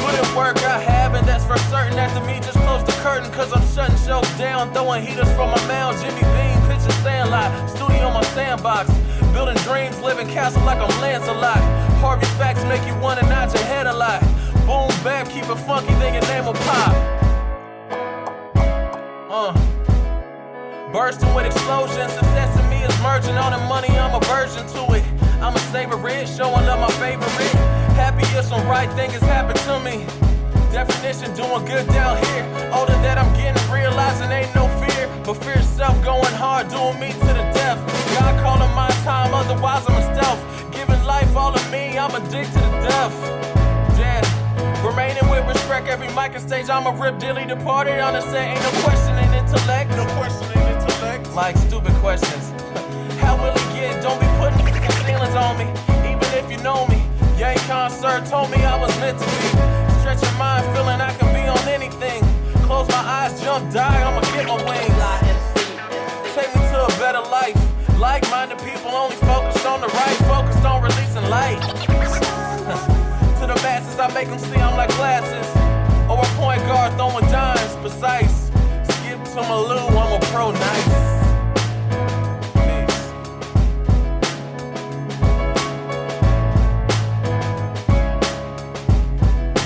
Put in work I have, and that's for certain. After me, just close the curtain, cause I'm shutting shows down. Throwing heaters from my mound, Jimmy Bean, pitching sandlot. Studio my sandbox, building dreams, living castle like I'm Lancelot. Harvey Facts make you wanna nod your head a lot. Boom, bap, keep it funky, then your name will pop. Bursting with explosions, success in me is merging. All the money, I'm a virgin to it. I'ma savor it, showing love my favorite. Happy if some right thing has happened to me. Definition doing good down here. Older that I'm getting, realizing ain't no fear. But fear itself going hard, doing me to the death. God calling my time, otherwise I'm a stealth. Giving life all of me, I'm addicted to death. Yeah. Remaining with respect, every mic and stage, I'm a rip dilly the party on the set. Ain't no questioning intellect. No questioning intellect. Like stupid questions. How will it get? Don't be putting feelings on me. Even if you know me. Yay concert told me I was meant to be. Stretch your mind, feeling I can be on anything. Close my eyes, jump, die, I'ma get my wings. Take me to a better life. Like-minded people only focused on the right, focused on releasing light. To the masses, I make them see I'm like glasses. Or a point guard throwing dimes, precise. Skip to my Lou, I'm a pro nice.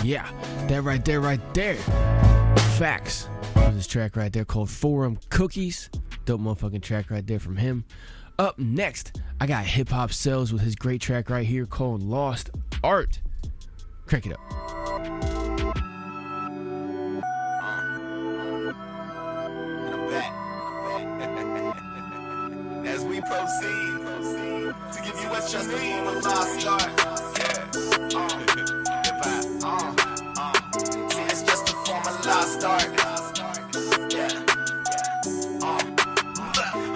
Yeah, that right there. Facts. There's this track right there called Forum Cookies. Dope motherfucking track right there from him. Up next, I got HipHop Cells with his great track right here called Lost Art. Crank it up. As we proceed to give you what you need, a lost art. See, it's just a form of lost art.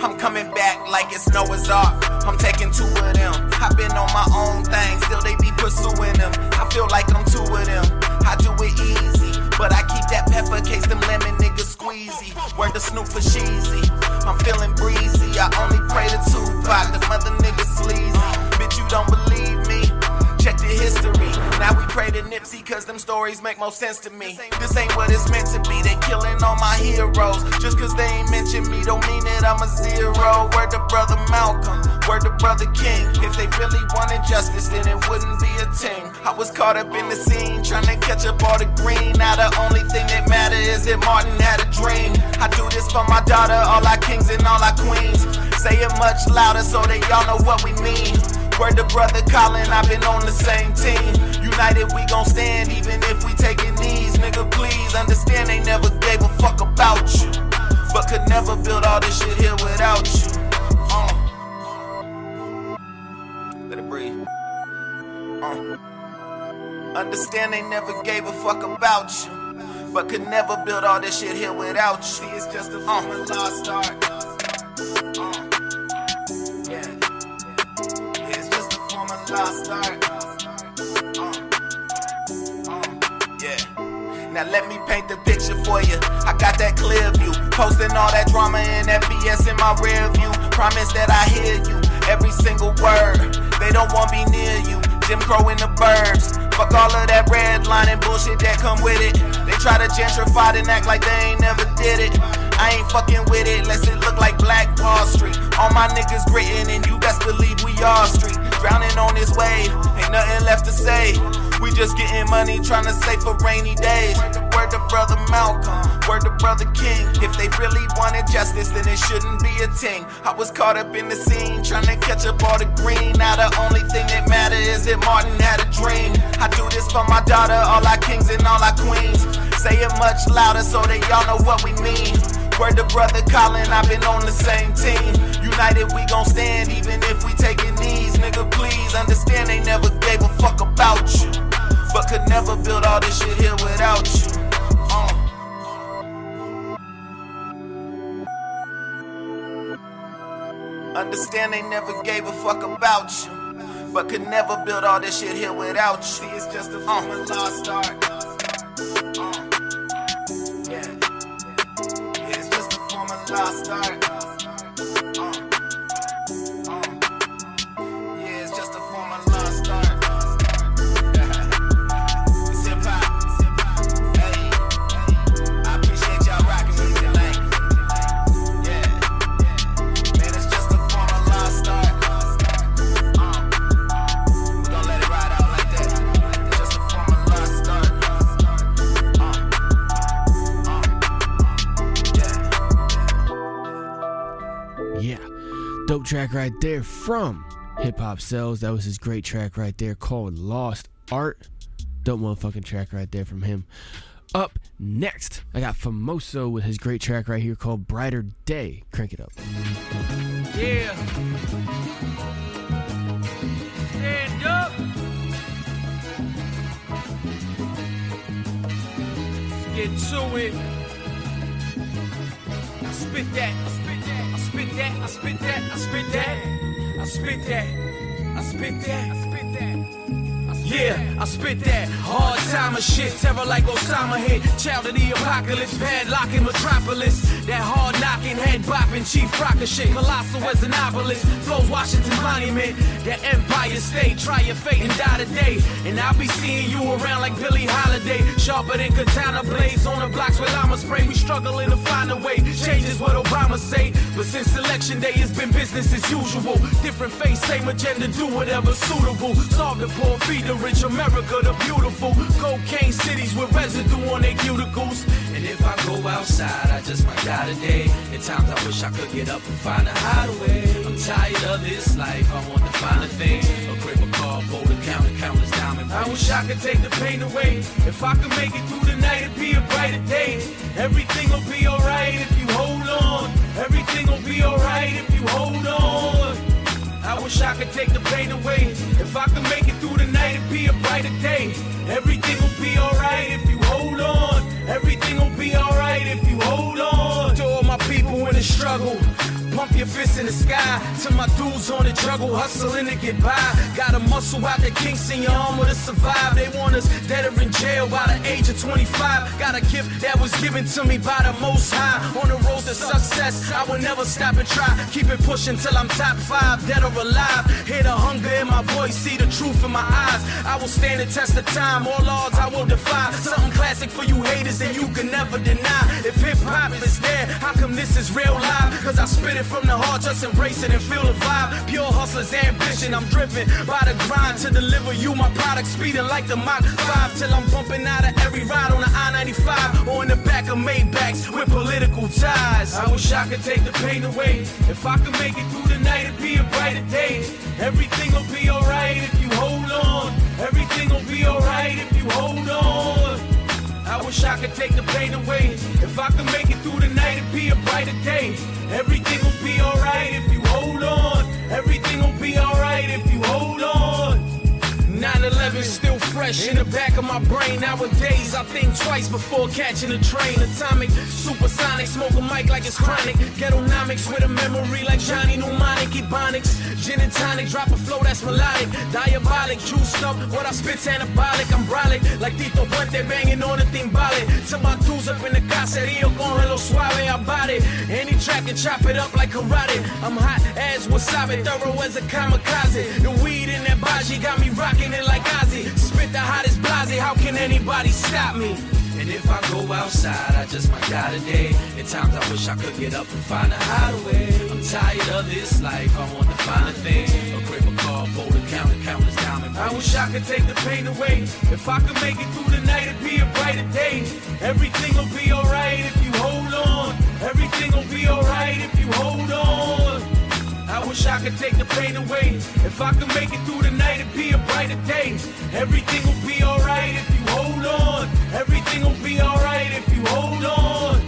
I'm coming back like it's Noah's Ark. I'm taking two of them. I've been on my own thing, still they be pursuing them. I feel like I'm two of them. I do it easy, but I keep that pepper case them lemon niggas squeezy. Word to Snoop for cheesy. I'm feeling breezy. I only pray to Tupac, the mother niggas sleazy. Bitch, you don't believe me? Check the history. Now we pray to Nipsey, cause them stories make more sense to me. This ain't what it's meant to be. They killing all my heroes. Just cause they ain't mention me don't mean that I'm a zero. Word to brother Malcolm, word to brother King. If they really wanted justice, then it wouldn't be a team. I was caught up in the scene, trying to catch up all the green. Now the only thing that matter is that Martin had a dream. I do this for my daughter, all our kings and all our queens. Say it much louder so they all know what we mean. Word to brother Colin, I've been on the same team. United we gon' stand even if we taking knees. Nigga please understand they never gave a fuck about you, but could never build all this shit here without you. Let it breathe. Understand they never gave a fuck about you, but could never build all this shit here without you. See, it's just a form of lost art. Lost art. Yeah. Now let me paint the picture for you. I got that clear view. Posting all that drama and that BS in my rear view. Promise that I hear you, every single word. They don't want me near you. Jim Crow in the burbs. Fuck all of that red line and bullshit that come with it. They try to gentrify and act like they ain't never did it. I ain't fucking with it, unless it look like Black Wall Street. All my niggas grittin' and you best believe we all street. Drowning on this wave, ain't nothing left to say. We just getting money, tryna save for rainy days. Word to brother Malcolm, word to brother King. If they really wanted justice, then it shouldn't be a ting. I was caught up in the scene, tryna catch up all the green. Now the only thing that matter is that Martin had a dream. I do this for my daughter, all our kings and all our queens. Say it much louder so they all know what we mean. Word to brother Colin, I've been on the same team. United we gon' stand even if we taking knees. Nigga please understand they never gave a fuck about you, but could never build all this shit here without you. Understand they never gave a fuck about you, but could never build all this shit here without you. See, it's just a form of lost art. Lost art. Yeah, it's just a form of lost art. It's hip-hop. Hey, I appreciate y'all rocking with me tonight. Yeah, man, it's just a form of lost art. We gon' let it ride out like that. It's just a form of lost art. Yeah, dope track right there from HipHop Cells. That was his great track right there called Lost Art. Dope motherfucking track right there from him. Up next, I got Famoso with his great track right here called Brighter Day. Crank it up. Yeah. Stand up. Let's get to it. I spit that. I spit that. I spit that. I spit that. I spit that. I spit that. I spit that. I spit that. Yeah, I spit that hard timer shit, terror like Osama hit. Child of the apocalypse, padlocking metropolis. That hard knocking, head bopping, chief rocker shit. Colossal as an obelisk, flows Washington Monument. That Empire State, try your fate and die today. And I'll be seeing you around like Billie Holiday. Sharper than katana blades on the blocks with llama spray. We struggling to find a way, changes what Obama say. But since election day, it's been business as usual. Different face, same agenda, do whatever suitable. Solve the poor, feed the rich, America the beautiful. Cocaine cities with residue on their cuticles. And if I go outside, I just might die today. At times I wish I could get up and find a hideaway. I'm tired of this life, I want the finer things. A crib, a car, boat, a countless diamond. I wish I could take the pain away. If I could make it through the night, it'd be a brighter day. Everything will be alright if you hold on. Everything will be alright if you hold on. I wish I could take the pain away. If I could make it through the night, it'd be a brighter day. Everything will be alright if you hold on. Everything will be alright if you hold on. To all my people in the struggle, pump your fists in the sky. To my dudes on the juggle, hustling to get by. Gotta muscle out the kinks in your armor to survive. They want us dead or in jail by the age of 25. Got a gift that was given to me by the Most High. On the road to success, I will never stop and try. Keep it pushing till I'm top 5, dead or alive. Hear the hunger in my voice, see the truth in my eyes. I will stand the test of time, all odds I will defy. Something classic for you haters that you can never deny. If hip-hop is there, how come this is real live? Cause I spit it from the heart, just embrace it and feel the vibe. Pure hustler's ambition, I'm driven by the grind to deliver you my product, speeding like the Mach 5 till I'm bumping out of every ride on the I-95 or in the back of Maybachs with political ties. I wish I could take the pain away. If I could make it through the night, it'd be a brighter day. Everything will be alright if you hold on. Everything will be alright if you hold on. I wish I could take the pain away. If I could make it through the night, it'd be a brighter day. Everything will be alright if you hold on. Everything will be alright if you hold on. 9/11 still fresh in the back of my brain. Nowadays I think twice before catching a train. Atomic, supersonic, smoke a mic like it's chronic. Ghettonomics with a memory like Johnny Mnemonic. Ebonics, gin and tonic, drop a flow that's melodic. Diabolic, juiced up, what I spit's anabolic. I'm brolic, like D.O.P.E banging on the timbale. To my dudes up in the caserío con hello suave about it. Any track and chop it up like karate. I'm hot as wasabi, thorough as a kamikaze. The weed in that baji got me rocking it like Ozzy. Spit the hottest blase, how can anybody stop me? And if I go outside, I just might die today. At times I wish I could get up and find a hideaway. I'm tired of this life, I want the finer things. A crib, a car, boat, a countless diamond. I wish I could take the pain away. If I could make it through the night, it'd be a brighter day. Everything will be alright if you hold on. Everything will be alright if you hold on. I wish I could take the pain away. If I could make it through the night, it'd be a brighter day. Everything will be alright if you hold on. Everything will be alright if you hold on.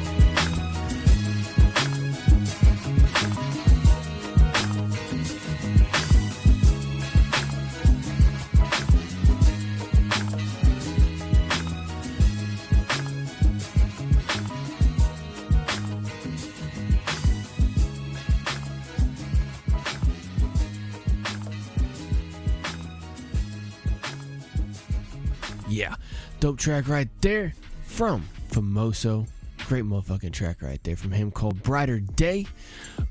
Yeah, dope track right there from Famoso. Great motherfucking track right there from him called Brighter Day.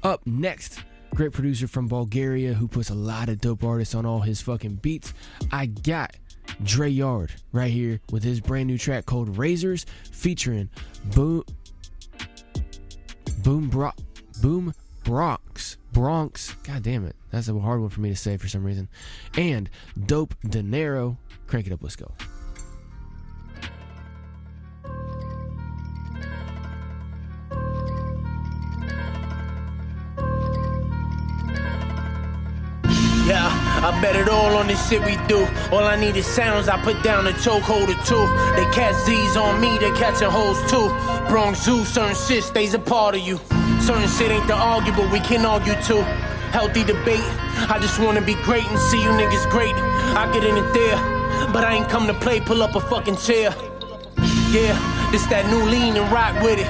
Up next, great producer from Bulgaria who puts a lot of dope artists on all his fucking beats. I got Dray right here with his brand new track called Razors featuring Bronx. God damn it. That's a hard one for me to say for some reason. And Dope Dinero. Crank it up, let's go. Yeah, I bet it all on this shit we do. All I need is sounds, I put down a chokehold or two. They catch Z's on me, they catching hoes too. Bronx Zoo, certain shit stays a part of you. Certain shit ain't to argue, but we can argue too. Healthy debate, I just wanna be great and see you niggas great. I get in it there, but I ain't come to play, pull up a fucking chair. Yeah, this that new lean and rock with it.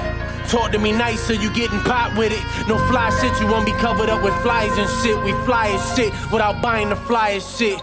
Talk to me nice so you getting popped with it. No fly shit, you won't be covered up with flies and shit. We fly as shit without buying the flyest shit.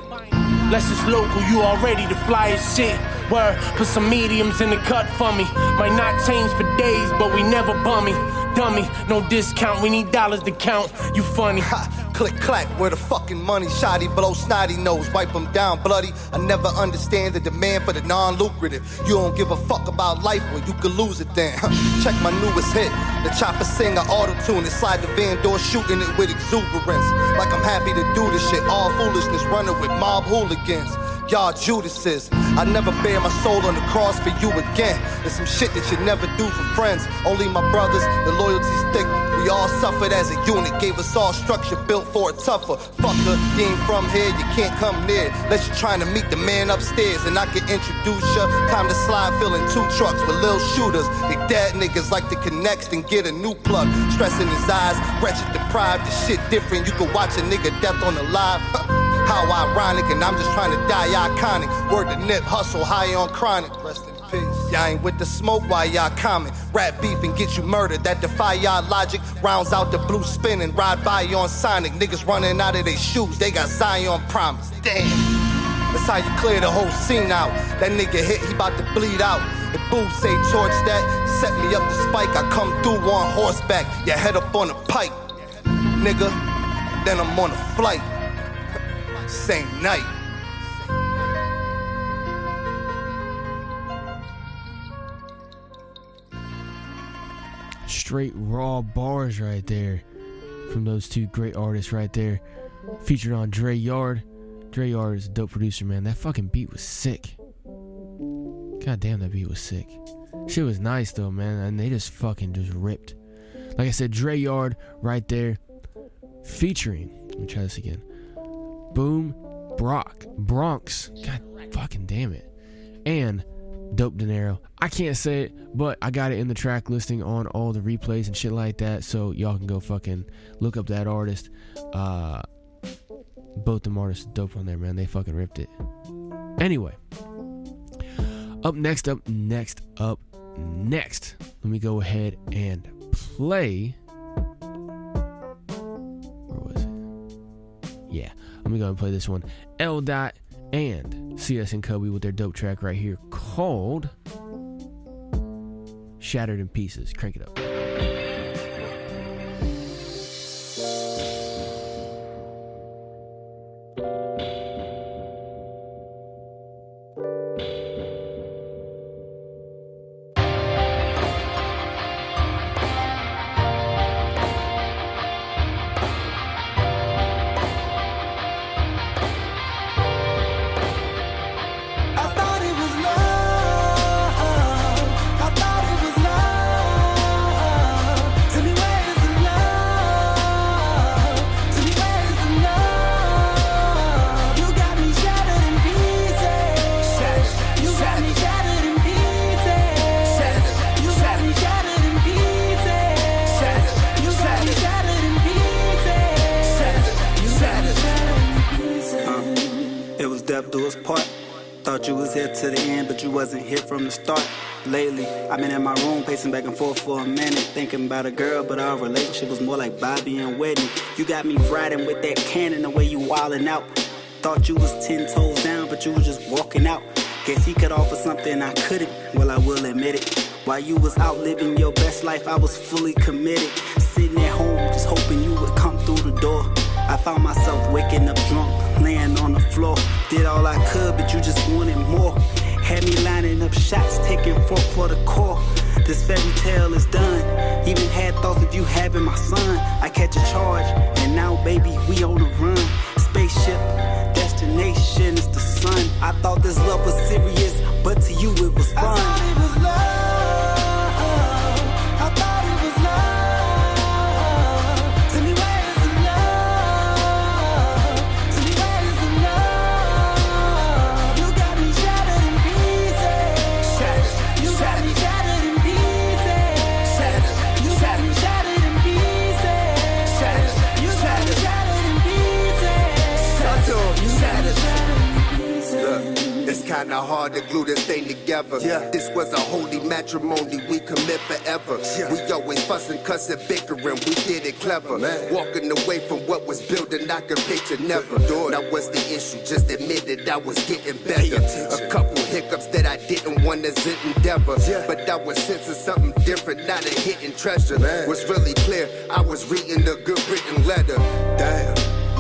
Less it's local, you already the flyest shit. Word, put some mediums in the cut for me. Might not change for days, but we never bummy. Dummy, no discount, we need dollars to count. You funny. Ha, click clack, where the fucking money? Shoddy blow snotty nose, wipe them down bloody. I never understand the demand for the non-lucrative. You don't give a fuck about life, well you could lose it then. Check my newest hit, the chopper sing a auto-tune inside the van door, shooting it with exuberance. Like I'm happy to do this shit, all foolishness, running with mob hooligans. Y'all Judases, I never bear my soul on the cross for you again. There's some shit that you never do for friends. Only my brothers, the loyalty's thick. We all suffered as a unit, gave us all structure built for a tougher. Fucker, you ain't from here, you can't come near. Unless you're trying to meet the man upstairs and I can introduce ya. Time to slide, filling 2 trucks with lil shooters. They dead niggas like to connect and get a new plug. Stress in his eyes, wretched, deprived, the shit different. You can watch a nigga death on the live. How ironic, and I'm just trying to die iconic. Word to Nip, hustle, high on chronic. Rest in peace. Y'all ain't with the smoke while y'all comment. Rap beef and get you murdered, that defy y'all logic. Rounds out the blue spin and ride by you on Sonic. Niggas running out of their shoes, they got Zion promise. Damn. That's how you clear the whole scene out. That nigga hit, he about to bleed out. If Boob say torch that, set me up the spike. I come through on horseback, your head up on a pike. Nigga, then I'm on a flight. Same night. Straight raw bars right there from those two great artists right there. Featured on Dray Yard. Dray Yard is a dope producer, man. That fucking beat was sick. God damn, that beat was sick. Shit was nice though, man. And they just fucking just ripped. Like I said, Dray Yard right there. Featuring, let me try this again. Boom, Bronx, God fucking damn it, and Dope Dinero. I can't say it, but I got it in the track listing on all the replays and shit like that, so y'all can go fucking look up that artist. Both them artists are dope on there, man. They fucking ripped it. Anyway, up next, let me go ahead and play. Yeah, let me go and play this one. L. and CS and Coby with their dope track right here called Shattered in Pieces. Crank it up. To the end, but you wasn't here from the start. Lately, I've been in my room pacing back and forth for a minute, thinking about a girl, but our relationship was more like Bobby and Whitney. You got me riding with that cannon the way you wildin' out. Thought you was 10 toes down, but you was just walking out. Guess he could offer something I couldn't, well I will admit it. While you was out living your best life, I was fully committed. Sitting at home, just hoping you would come through the door. I found myself waking up drunk, laying on the floor. Did all I could, but you just wanted more. Had me lining up shots, taking forth for the core. This fairy tale is done. Even had thoughts of you having my son. I catch a charge, and now baby, we on the run. Spaceship, destination is the sun. I thought this love was serious, but to you it was fun. I thought it was love. Tell me where is the love? Tell me kinda hard to glue this thing together. This was a holy matrimony, we commit forever. We always fussing, cussing, bickering, we did it clever. Walking away from what was built and I could picture never. Now what's the issue? Just admitted I was getting better. A couple hiccups that I didn't want as an endeavor. But I was sensing something different, not a hidden treasure. Was really clear, I was reading a good written letter. Damn.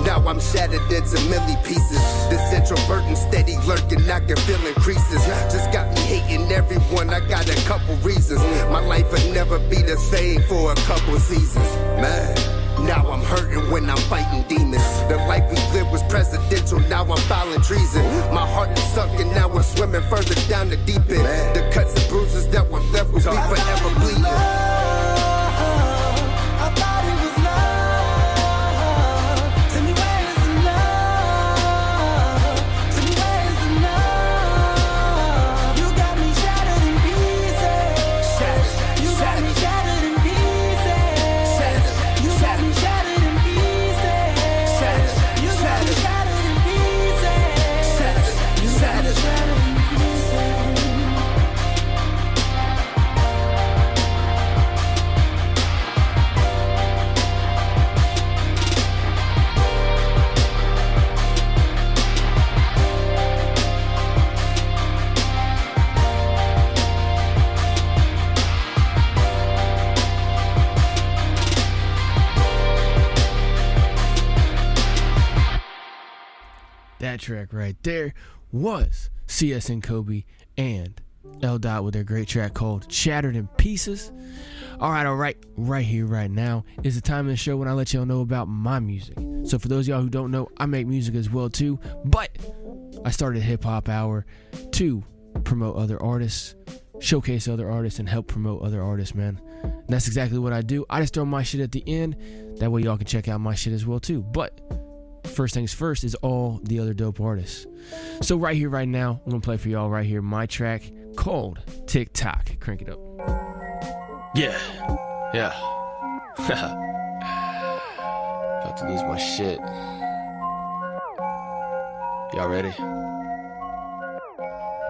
Now I'm shattered into milli pieces. This introvert and steady lurking, I can feel increases. Just got me hating everyone, I got a couple reasons. My life would never be the same for a couple seasons. Man, now I'm hurting when I'm fighting demons. The life we lived was presidential, now I'm filing treason. My heart is sunken, now I'm swimming further down the deep end. The cuts and bruises that were left will be forever bleeding. That track right there was CS and Coby and L. with their great track called Shattered in Pieces. All right, right here, right now is the time of the show when I let y'all know about my music. So for those of y'all who don't know, I make music as well too, but I started HipHop Hour to promote other artists, showcase other artists, and help promote other artists, man. And that's exactly what I do. I just throw my shit at the end. That way y'all can check out my shit as well too. But first things first is all the other dope artists. So right here, right now, I'm gonna play for y'all right here my track called TikTok. Crank it up. Yeah. About to lose my shit. Y'all ready?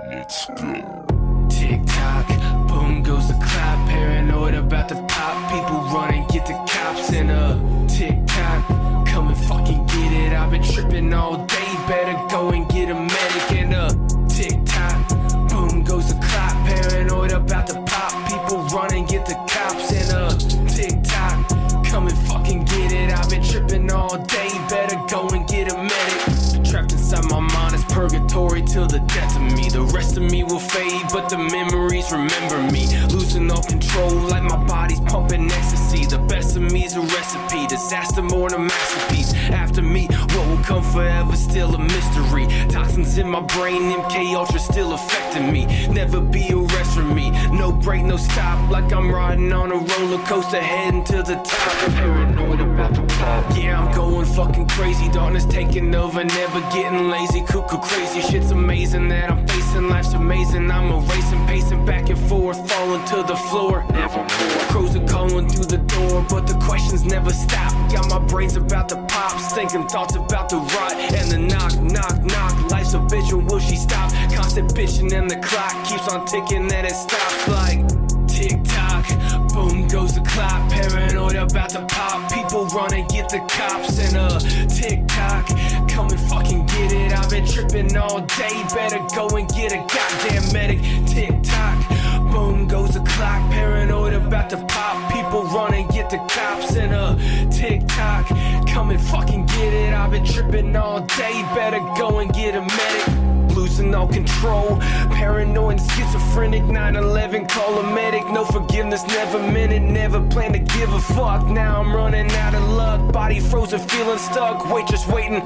Let's go. TikTok, boom goes the clap. Paranoid about to pop. People run and get the cops in a TikTok. Come and fucking get it. I've been tripping all day. Better go and get a medic in a TikTok. Boom goes the clock. Paranoid about to pop. People run and get the cops in a TikTok. Come and fucking get it. I've been tripping all day. Better go and get a medic. Trapped inside my mind is purgatory till the death of me. The rest of me will fade, but the memories remember me. Losing all control like my body's pumping ecstasy. The best of me is a recipe. Disaster more than a masterpiece. After me, what will come forever still a mystery. Toxins in my brain, MK Ultra still affecting me. Never be a rest for me. No break, no stop. Like I'm riding on a roller coaster heading to the top. Paranoid about the pop. Yeah, I'm going fucking crazy. Darkness taking over, never getting lazy. Cuckoo crazy. Shit's amazing that I'm facing. Life's amazing. I'm erasing, pacing back and forth, falling to the floor. Never more. Crows are calling through the door, but the questions never stop. Got my brains about to pop, thinking thoughts about the rot and the knock, knock, knock. Life's a bitch, and will she stop? Constant bitching and the clock keeps on ticking and it stops like TikTok. Boom goes the clock. Paranoid about to pop. People run and get the cops in a TikTok. Come and fucking get it. I've been tripping all day. Better go and get a goddamn medic. TikTok. Boom goes the clock. Paranoid about to pop. People run and get the cops in a TikTok. Come and fucking get it. I've been tripping all day. Better go and get a medic. Losing all control, paranoid and schizophrenic. 9/11, call a medic. No forgiveness, never meant it. Never plan to give a fuck. Now I'm running out of luck. Body frozen, feeling stuck. Waitress waiting.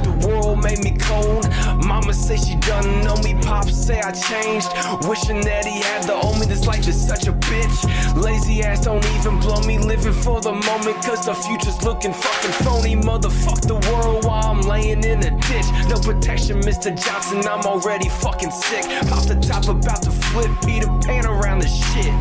The world made me cold. Mama say she doesn't know me. Pops say I changed. Wishing that he had the old me. This life is such a bitch. Lazy ass don't even blow me. Living for the moment, cause the future's looking fucking phony. Motherfuck the world while I'm laying in a ditch. No protection, Mr. Johnson, I'm already fucking sick. Pop the top, about to flip, Peter Pan around the shit.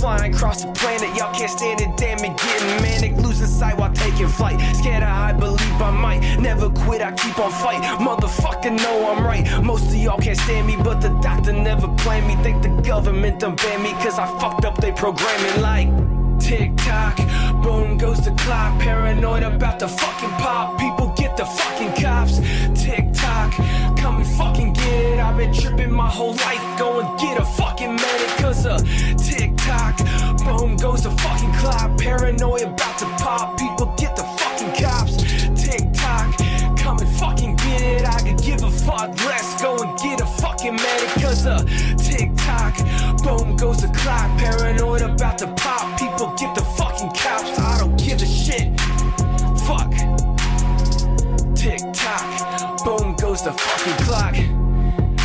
Flying across the planet, y'all can't stand it, damn it, getting manic. Losing sight while taking flight. Scared of high, believe I might. Never quit, I keep on fight. Motherfucker, know I'm right. Most of y'all can't stand me, but the doctor never planned me. Think the government done banned me, cause I fucked up they programming like tick-tock, boom goes the clock. Paranoid about the fucking pop. People get the fucking cops. Tick-tock, come and fucking get it. I've been tripping my whole life. Go and get a fucking medic, cause tick-tock, boom goes the fucking clock. Paranoid about to pop. People get the fucking cops. Tick-tock, come and fucking get it. I could give a fuck less. Go and get a fucking medic, cause tick-tock, boom goes the clock. Paranoid about to pop. People get the fucking cops. I don't give a shit. Fuck. Tick-tock, boom goes the fucking clock.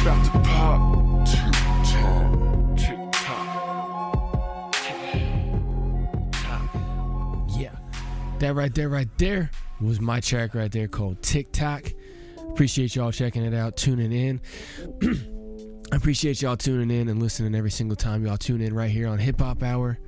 About to pop. Tick-tock, tick-tock. Yeah, that right there was my track right there called TikTok. Appreciate y'all checking it out, tuning in. I appreciate y'all tuning in and listening every single time y'all tune in right here on HipHop Hour.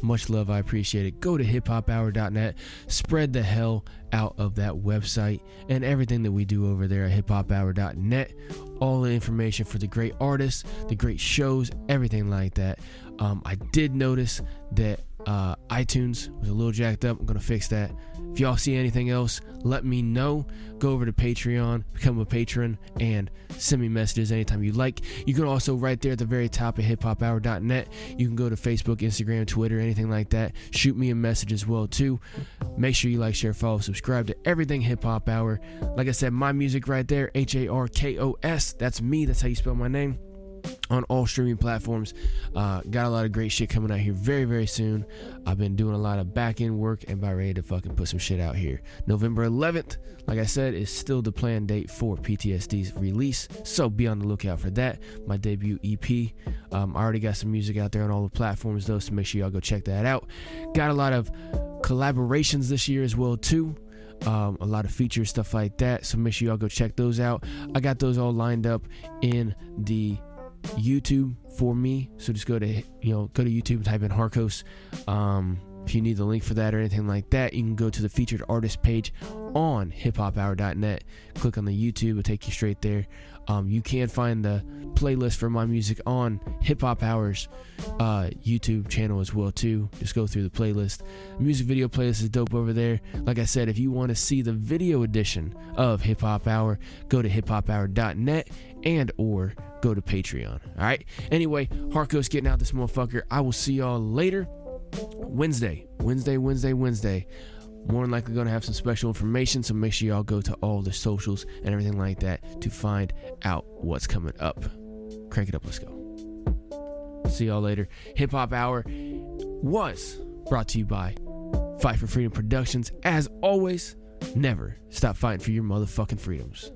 Much love, I appreciate it. Go to hiphophour.net. Spread the hell out of that website and everything that we do over there at hiphophour.net. All the information for the great artists, the great shows, everything like that. I did notice that iTunes was a little jacked up. I'm gonna fix that. If y'all see anything else, let me know. Go over to Patreon, become a patron, and send me messages anytime you like. You can also, right there at the very top of hiphophour.net, you can go to Facebook, Instagram, Twitter, anything like that. Shoot me a message as well too. Make sure you like, share, follow, subscribe to everything Hip Hop Hour. Like I said, my music right there, Harkos. That's me. That's how you spell my name. On all streaming platforms. Got a lot of great shit coming out here very, very soon. I've been doing a lot of back end work and about ready to fucking put some shit out here. November 11th, like I said, is still the planned date for PTSD's release, so be on the lookout for that. My debut EP. I already got some music out there on all the platforms though, so make sure y'all go check that out. Got a lot of collaborations this year as well too. A lot of features, stuff like that, so make sure y'all go check those out. I got those all lined up in the YouTube for me, so just go to YouTube and type in Harkos. If you need the link for that or anything like that, you can go to the featured artist page on hiphophour.net. Click on the YouTube, it'll take you straight there. You can find the playlist for my music on Hip Hop Hour's YouTube channel as well too. Just go through the playlist. The music video playlist is dope over there. Like I said, if you want to see the video edition of Hip Hop Hour, go to hiphophour.net and or go to Patreon. Alright, anyway, Harkos getting out this motherfucker. I will see y'all later. Wednesday. More than likely gonna have some special information, so make sure y'all go to all the socials and everything like that to find out what's coming up. Crank it up, let's go. See y'all later. Hip Hop Hour was brought to you by Fight for Freedom Productions. As always, never stop fighting for your motherfucking freedoms.